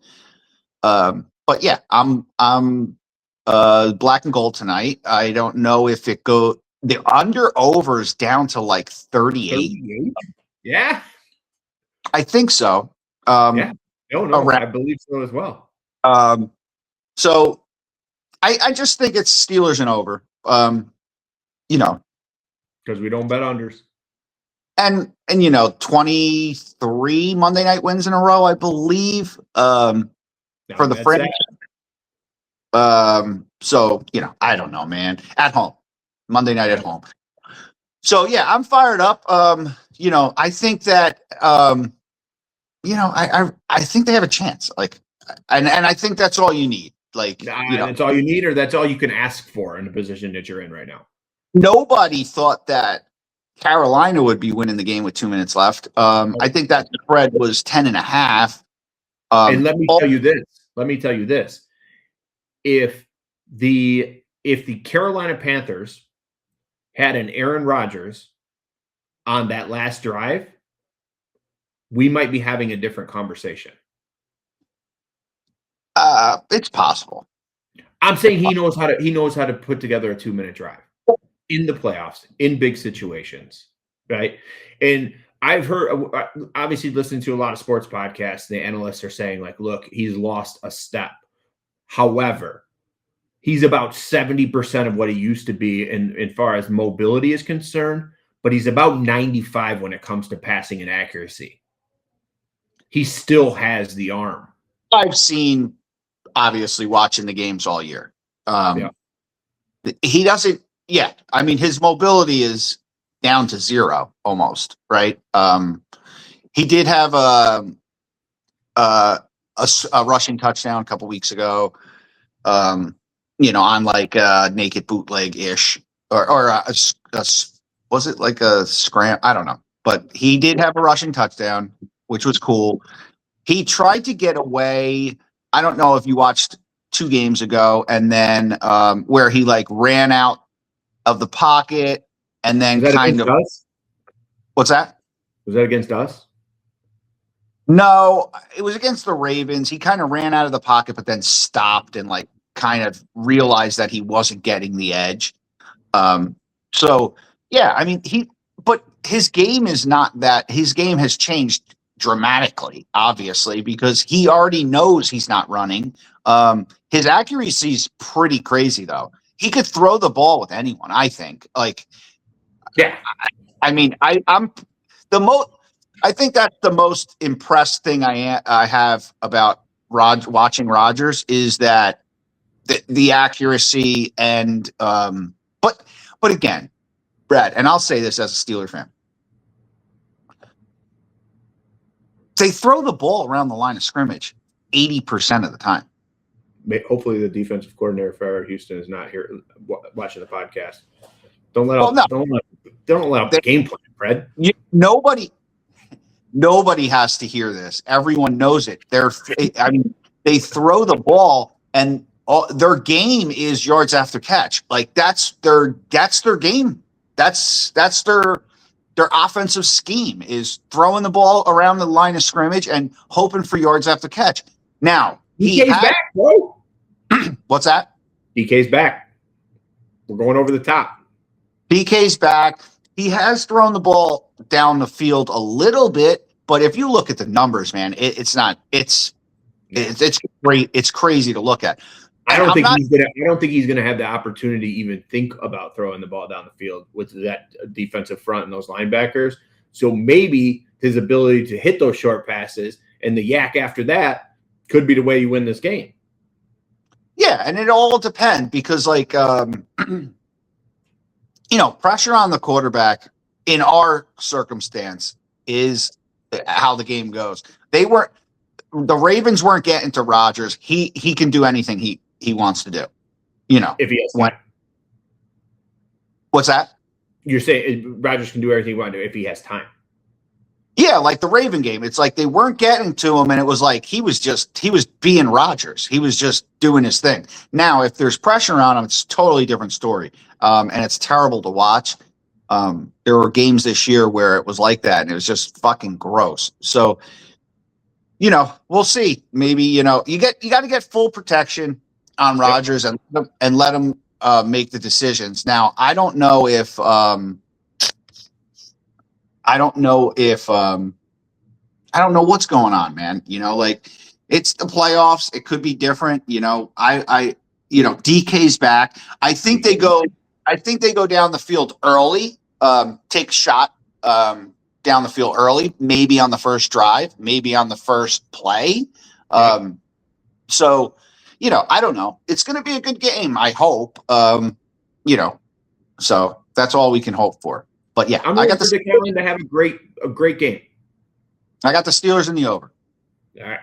But yeah, I'm black and gold tonight. I don't know if it The under over is down to like 38. 38? Yeah. I think so. Yeah. No. Around. I believe so as well. So I just think it's Steelers and over. Because we don't bet unders. And 23 Monday night wins in a row, I believe. For the franchise. So I don't know, man. At home, Monday night at home. So yeah, I'm fired up. I think that I think they have a chance. Like, and I think that's all you need. Like, that's all you need, or that's all you can ask for in the position that you're in right now. Nobody thought that Carolina would be winning the game with 2 minutes left. I think that spread was 10.5. And let me tell you this. If the Carolina Panthers had an Aaron Rodgers on that last drive, we might be having a different conversation. It's possible. I'm saying he knows how to put together a 2-minute drive in the playoffs, in big situations, right? And I've heard, obviously, listening to a lot of sports podcasts, the analysts are saying, like, look, he's lost a step. However, he's about 70% of what he used to be in far as mobility is concerned, but he's about 95 when it comes to passing and accuracy. He still has the arm. I've seen, obviously, watching the games all year. He doesn't. Yeah, I mean, his mobility is down to zero almost, right? He did have a rushing touchdown a couple weeks ago, on like a naked bootleg ish, or was it like a scram? I don't know, but he did have a rushing touchdown, which was cool. He tried to get away. I don't know if you watched 2 games ago, and then where he like ran out of the pocket and then kind of. Us? What's that? Was that against us? No, it was against the Ravens. He kind of ran out of the pocket, but then stopped and like kind of realized that he wasn't getting the edge. So yeah, I mean, but his game is not that. His game has changed dramatically, obviously, because he already knows he's not running. His accuracy is pretty crazy, though. He could throw the ball with anyone, I think. Like, yeah. I mean, I'm the most. I think that's the most impressed thing I have about watching Rodgers is that the accuracy and but again, Brad, and I'll say this as a Steeler fan. They throw the ball around the line of scrimmage 80% of the time. Hopefully the defensive coordinator for Houston is not here watching the podcast. Don't let out the game plan, Fred. Nobody has to hear this. Everyone knows it. They throw the ball and their game is yards after catch. Like that's their game. That's their offensive scheme is throwing the ball around the line of scrimmage and hoping for yards after catch. Now, DK's back, bro. What's that? DK's back. We're going over the top. DK's back. He has thrown the ball down the field a little bit, but if you look at the numbers, man, it's great. It's crazy to look at. I don't think he's gonna have the opportunity to even think about throwing the ball down the field with that defensive front and those linebackers. So maybe his ability to hit those short passes and the yak after that could be the way you win this game. Yeah, and it all depends because, like, pressure on the quarterback in our circumstance is how the game goes. The Ravens weren't getting to Rodgers. He can do anything he wants to do. If he has time. What's that? You're saying Rodgers can do everything he wants to do if he has time. Yeah, like the Raven game. It's like they weren't getting to him, and it was like he was being Rodgers. He was just doing his thing. Now, if there's pressure on him, it's a totally different story. And it's terrible to watch. There were games this year where it was like that, and it was just fucking gross. So, we'll see. Maybe, you got to get full protection on Rodgers and let him make the decisions. Now, I don't know if I don't know what's going on, man. Like it's the playoffs. It could be different. DK's back. I think they go down the field early, take a shot down the field early, maybe on the first drive, maybe on the first play. So, I don't know. It's going to be a good game, I hope. So that's all we can hope for. But yeah, I got the Steelers to have a great game. I got the Steelers in the over. All right.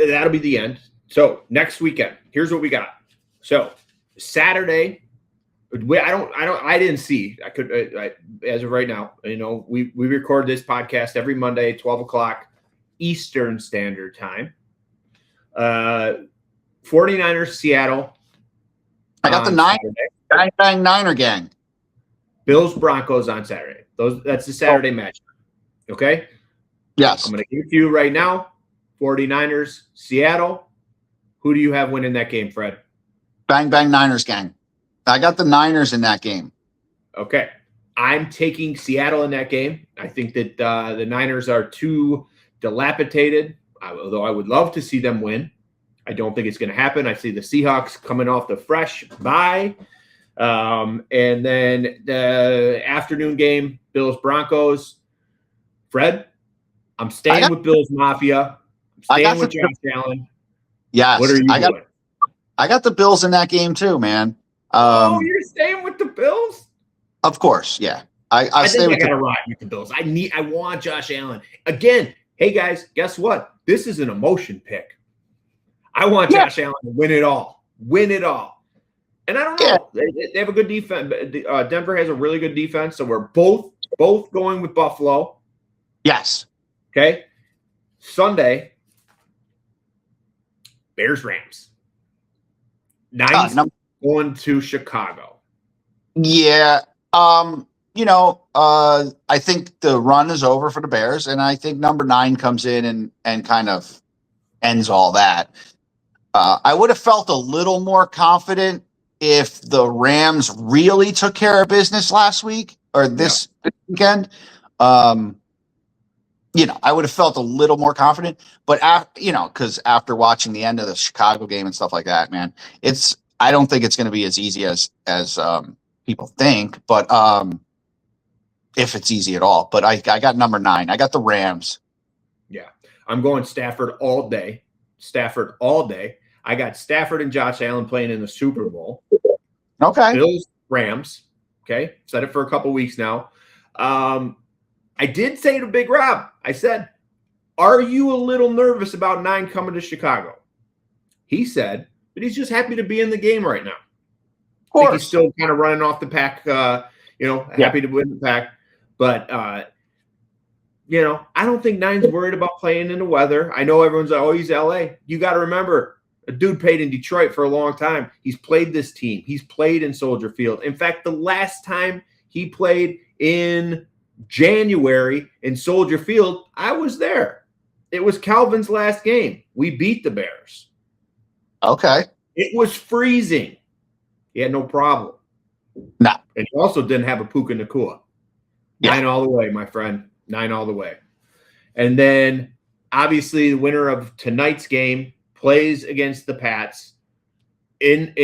That'll be the end. So next weekend, here's what we got. So Saturday, I didn't see. I could as of right now. We record this podcast every Monday, 12:00 Eastern Standard Time. 49ers, Seattle. I got the Bang Niner gang. Bills, Broncos on Saturday. That's the Saturday match. Okay? Yes. I'm going to give it to you right now. 49ers, Seattle. Who do you have winning that game, Fred? Bang Niners gang. I got the Niners in that game. Okay. I'm taking Seattle in that game. I think that the Niners are too dilapidated, although I would love to see them win. I don't think it's going to happen. I see the Seahawks coming off the fresh bye. And then the afternoon game, Bills Broncos. Fred, I'm staying with Bills Mafia. I'm staying with Josh Allen. Yes. What are you doing? I got the Bills in that game too, man. You're staying with the Bills? Of course, yeah. I think I got to ride with the Bills. I want Josh Allen. Again, hey guys, guess what? This is an emotion pick. I want Josh Allen to win it all. Win it all. And I don't know. Yeah. They have a good defense. Denver has a really good defense, so we're both going with Buffalo. Yes. Okay. Sunday, Bears-Rams. Niners going to Chicago. Yeah. I think the run is over for the Bears, and I think number 9 comes in and kind of ends all that. I would have felt a little more confident if the Rams really took care of business last week or this weekend. I would have felt a little more confident, but because after watching the end of the Chicago game and stuff like that, man, I don't think it's going to be as easy as people think, but if it's easy at all. But I got number 9. I got the Rams. Yeah, I'm going Stafford all day. I got Stafford and Josh Allen playing in the Super Bowl. Okay. Bills, Rams. Okay. Said it for a couple weeks now. I did say to Big Rob, I said, are you a little nervous about 9 coming to Chicago? He said that he's just happy to be in the game right now. Of course. I think he's still kind of running off the pack, happy to win the pack. But, I don't think 9's worried about playing in the weather. I know everyone's like, oh, he's LA. You got to remember, a dude played in Detroit for a long time. He's played this team. He's played in Soldier Field. In fact, the last time he played in January in Soldier Field, I was there. It was Calvin's last game. We beat the Bears. Okay. It was freezing. He had no problem. No. And he also didn't have a Puka Nacua. Yeah. 9 all the way, my friend. 9 all the way. And then, obviously, the winner of tonight's game plays against the Pats in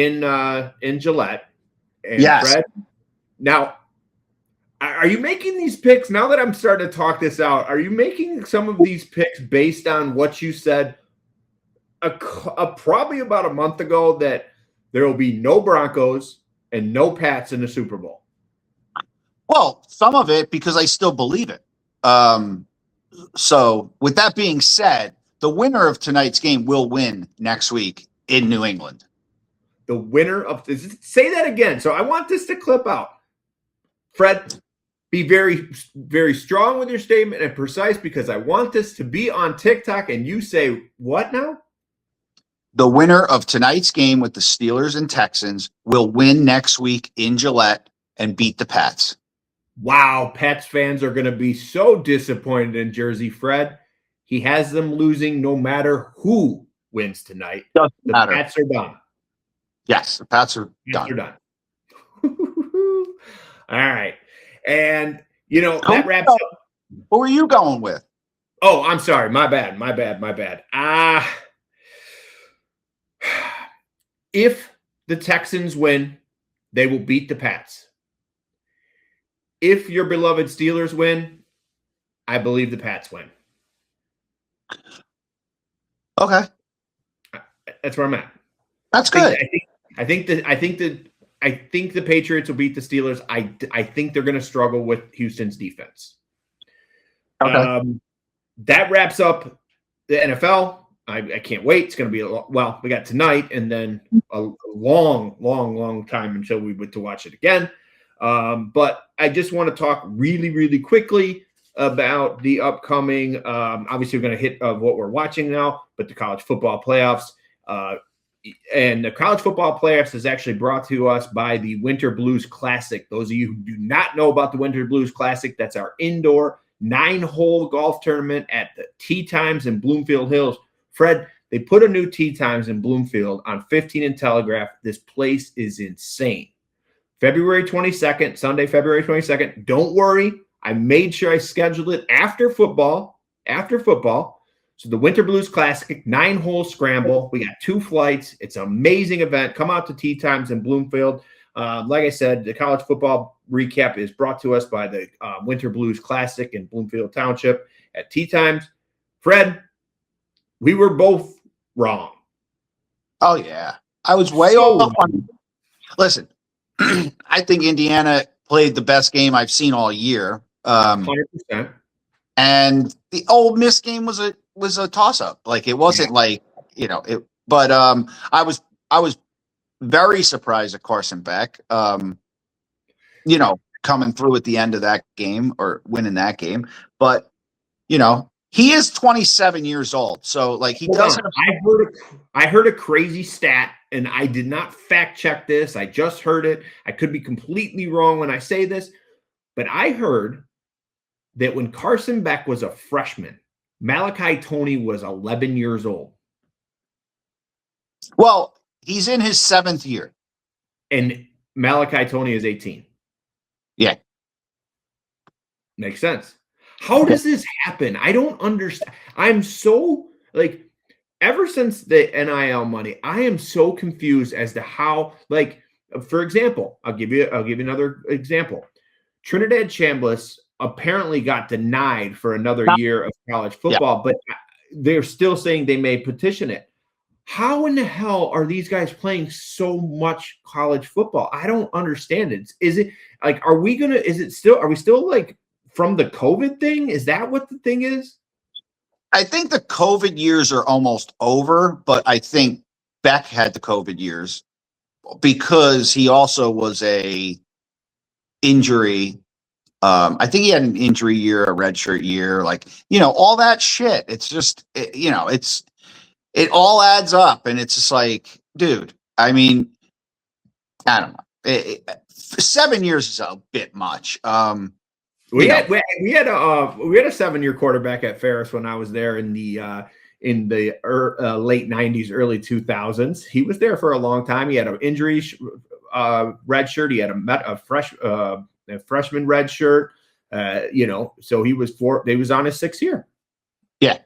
Gillette. And yes. Fred, now, are you making these picks, now that I'm starting to talk this out, are you making some of these picks based on what you said probably about a month ago, that there will be no Broncos and no Pats in the Super Bowl? Well, some of it because I still believe it. So with that being said, the winner of tonight's game will win next week in New England. The winner of this. Say that again. So I want this to clip out. Fred, be very, very strong with your statement and precise, because I want this to be on TikTok. And you say what now? The winner of tonight's game with the Steelers and Texans will win next week in Gillette and beat the Pats. Wow, Pats fans are going to be so disappointed in Jersey, Fred. He has them losing no matter who wins tonight. Doesn't the matter. Pats are done. Yes, the Pats are Yes, done. they're done. All right. And, that wraps up. Who are you going with? Oh, I'm sorry. My bad. If the Texans win, they will beat the Pats. If your beloved Steelers win, I believe the Pats win. Okay. That's where I'm at. That's good. I think the Patriots will beat the Steelers. I think they're going to struggle with Houston's defense. Okay. That wraps up the NFL. I can't wait. It's going to be we got tonight and then a long time until we would to watch it again. But I just want to talk really, really quickly about the upcoming. Obviously, we're going to hit what we're watching now, but the college football playoffs. And the college football playoffs is actually brought to us by the Winter Blues Classic. Those of you who do not know about the Winter Blues Classic, that's our indoor 9-hole golf tournament at the Tee Times in Bloomfield Hills. Fred, they put a new Tee Times in Bloomfield on 15 and Telegraph. This place is insane. February 22nd, Sunday, February 22nd. Don't worry. I made sure I scheduled it after football. So the Winter Blues Classic, 9-hole scramble. We got 2 flights. It's an amazing event. Come out to Tee Times in Bloomfield. Like I said, the college football recap is brought to us by the Winter Blues Classic in Bloomfield Township at Tee Times. Fred, we were both wrong. Oh, yeah. I was way off on. Listen, I think Indiana played the best game I've seen all year. 100%. And the Ole Miss game was a toss up. Like it wasn't but I was very surprised at Carson Beck. Coming through at the end of that game or winning that game. But he is 27 years old. So like he doesn't. I heard a crazy stat and I did not fact check this. I just heard it. I could be completely wrong when I say this, but I heard that when Carson Beck was a freshman, Malachi Toney was 11 years old. Well, he's in his 7th year. And Malachi Toney is 18. Yeah. Makes sense. How does this happen? I don't understand. I'm so, ever since the NIL money, I am so confused as to how, for example, I'll give you another example. Trinidad Chambliss apparently got denied for another year of college football, but they're still saying they may petition it. How in the hell are these guys playing so much college football? I don't understand it. Is it are we still from the COVID thing? Is that what the thing is? I think the COVID years are almost over, but I think Beck had the COVID years because he also was a injury. I think he had an injury year, a redshirt year, all that shit. It's just, it all adds up. And it's just like, dude, I mean, I don't know. 7 years is a bit much. We had a 7-year quarterback at Ferris when I was there in the late 90s, early 2000s. He was there for a long time. He had an injury red shirt. He had a freshman red shirt. So he was on his 6th year. Yeah.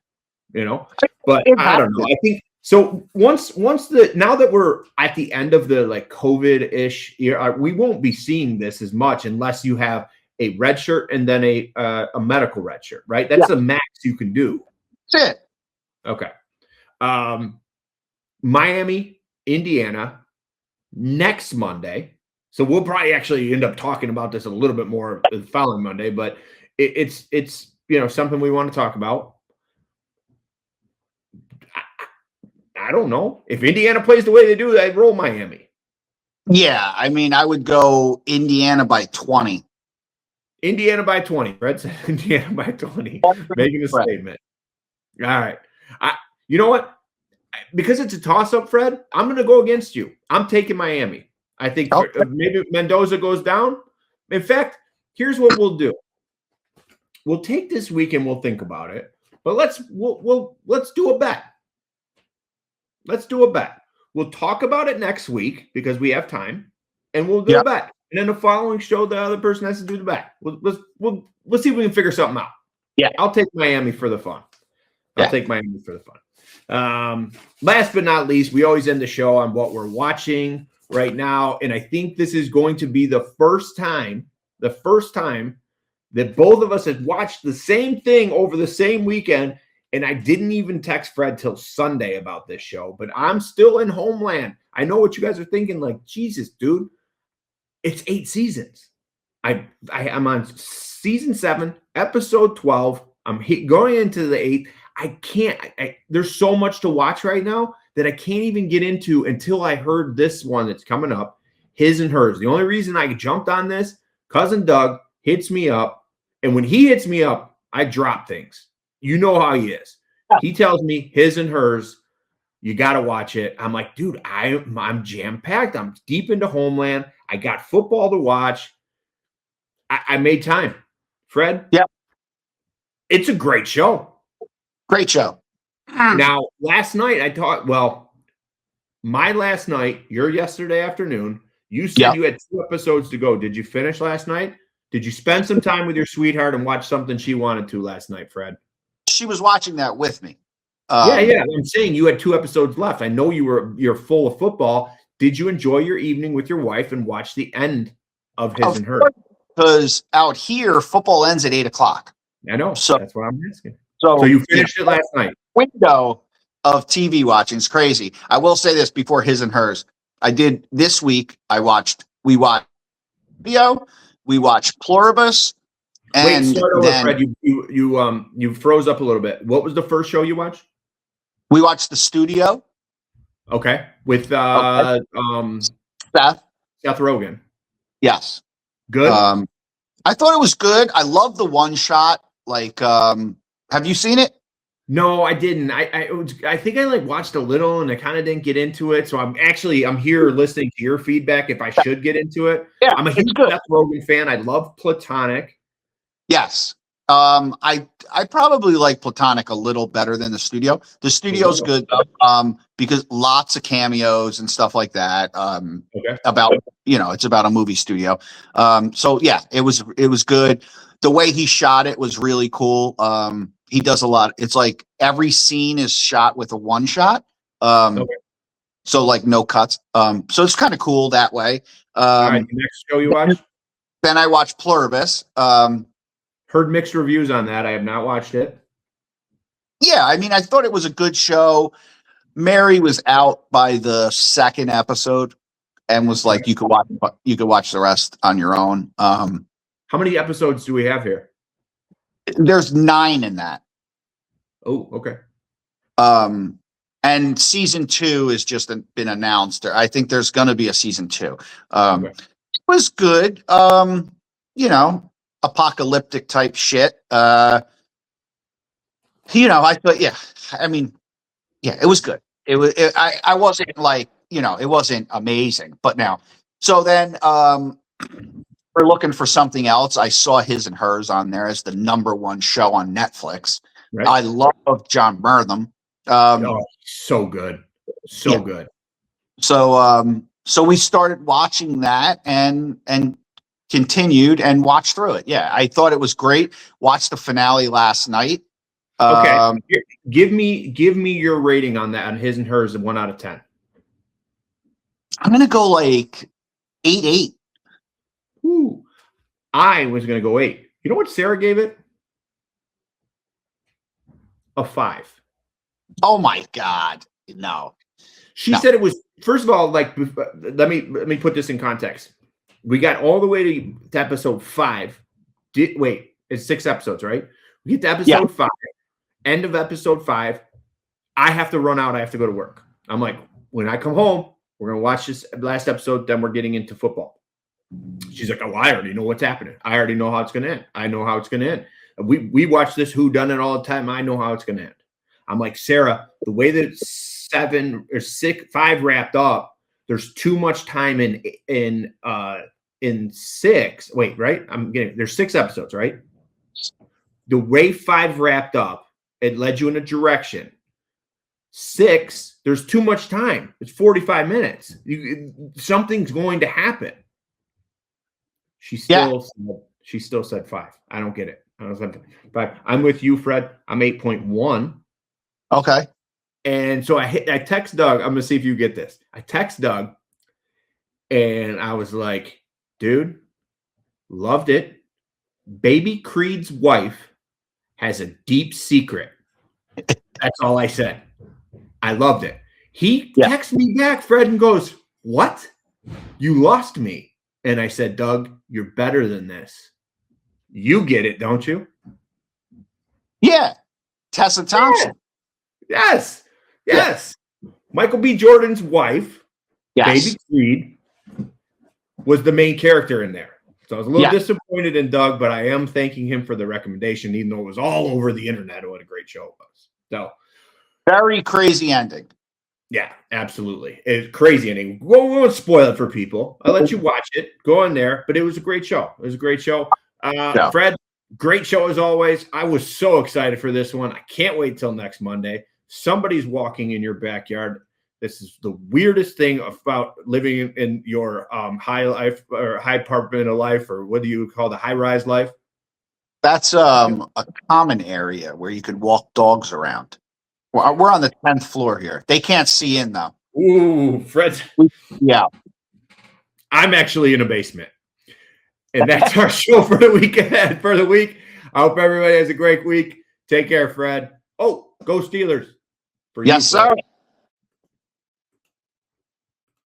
But I don't know. I think so. Now that we're at the end of the COVID-ish year, we won't be seeing this as much unless you have a red shirt and then a medical red shirt, right? That's the max you can do. That's it. Okay. Miami, Indiana, next Monday. So we'll probably actually end up talking about this a little bit more the following Monday, but it's something we want to talk about. I don't know. If Indiana plays the way they do, I'd roll Miami. Yeah, I mean, I would go Indiana by 20. Indiana by 20. Fred said Indiana by 20. Making a statement. All right. You know what? Because it's a toss-up, Fred, I'm going to go against you. I'm taking Miami. I think maybe Mendoza goes down. In fact, here's what we'll do. We'll take this week and we'll think about it. But let's do a bet. Let's do a bet. We'll talk about it next week because we have time, and we'll do a bet. And then the following show, the other person has to do the bet. We'll see if we can figure something out. Yeah. I'll take Miami for the fun. Last but not least, we always end the show on what we're watching right now. And I think this is going to be the first time that both of us have watched the same thing over the same weekend. And I didn't even text Fred till Sunday about this show, but I'm still in Homeland. I know what you guys are thinking, like, Jesus, dude, it's 8 seasons. I'm on season 7, episode 12. I'm going into the 8th. I can't. There's so much to watch right now that I can't even get into until I heard this one that's coming up, His and Hers. The only reason I jumped on this, cousin Doug hits me up, and when he hits me up, I drop things. You know how he is. He tells me His and Hers. You got to watch it. I'm like, dude, I'm jam-packed. I'm deep into Homeland. I got football to watch. I made time. Fred? Yep. It's a great show. Great show. Now, last night my last night, your yesterday afternoon, you said you had 2 episodes to go. Did you finish last night? Did you spend some time with your sweetheart and watch something she wanted to last night, Fred? She was watching that with me. Yeah. I'm saying you had 2 episodes left. I know you're full of football. Did you enjoy your evening with your wife and watch the end of His and Hers? Because out here, football ends at 8:00. I know. So that's what I'm asking. So you finished it last night. Window of TV watching is crazy. I will say this before His and Hers. I did this week. We watched Video. We watched Pluribus. And start over, Fred. You froze up a little bit. What was the first show you watched? We watched The Studio. Okay. With Seth Rogen. Yes. Good. I thought it was good. I love the one shot. Like, have you seen it? No, I didn't. I think I watched a little and I kind of didn't get into it. So I'm here listening to your feedback if I should get into it. Yeah, I'm a huge Seth Rogen fan. I love Platonic. Yes. I probably like Platonic a little better than The Studio. The Studio's good because lots of cameos and stuff like that. About it's about a movie studio. So yeah, it was good. The way he shot it was really cool. He does a lot. It's like every scene is shot with a one shot. So like no cuts. So it's kind of cool that way. All right, the next show you watch? Then I watched Pluribus. Heard mixed reviews on that. I have not watched it. Yeah, I mean, I thought it was a good show. Mary was out by the 2nd episode and was like, you could watch the rest on your own. How many episodes do we have here? There's 9 in that. Oh, okay. And season 2 has just been announced. I think there's going to be a season 2. It was good. Apocalyptic type shit. I thought, it was good. I wasn't like, it wasn't amazing, but now, so then, we're looking for something else. I saw His and Hers on there as the #1 show on Netflix. Right. I love John Bernthal. So good. So good. So we started watching that and continued and watched through it. Yeah, I thought it was great. Watched the finale last night. Okay, give me your rating on that on His and Hers, 1 out of 10. I'm gonna go like 8.8. Ooh, I was gonna go 8. You know what Sarah gave it? A 5. Oh my God, no. She said it was, first of all, like, let me put this in context. We got all the way to episode 5. It's 6 episodes, right? We get to episode 5. End of episode 5. I have to run out. I have to go to work. I'm like, when I come home, we're going to watch this last episode. Then we're getting into football. She's like, oh, I already know what's happening. I already know how it's going to end. I know how it's going to end. We watch this whodunit all the time. I know how it's going to end. I'm like, Sarah, the way that 7 or 6, 5 wrapped up, there's too much time in 6. Wait, right? There's 6 episodes, right? The way 5 wrapped up, it led you in a direction. 6, there's too much time. It's 45 minutes. Something's going to happen. She still said 5. I don't get it. I was like 5. I'm with you, Fred. I'm 8.1. Okay. And so I text Doug. I'm gonna see if you get this. I text Doug, and I was like, dude, loved it. Baby Creed's wife has a deep secret. That's all I said. I loved it. He texts me back, Fred, and goes, what? You lost me. And I said, Doug, you're better than this. You get it, don't you? Yeah. Tessa Thompson. Yeah. Yes. Michael B. Jordan's wife, Baby Creed, was the main character in there. So I was a little disappointed in Doug, but I am thanking him for the recommendation, even though it was all over the internet. What a great show it was. So very crazy ending. Yeah, absolutely. It's crazy ending. We won't spoil it for people. I'll let you watch it. Go in there. But it was a great show. It was a great show. Fred, great show as always. I was so excited for this one. I can't wait till next Monday. Somebody's walking in your backyard. This is the weirdest thing about living in your high life or high apartment of life, or what do you call the high-rise life? That's a common area where you could walk dogs around. We're on the 10th floor here. They can't see in, though. Ooh, Fred. Yeah. I'm actually in a basement. And that's our show for the week ahead, for the week. I hope everybody has a great week. Take care, Fred. Oh, go Steelers. Yes, sir.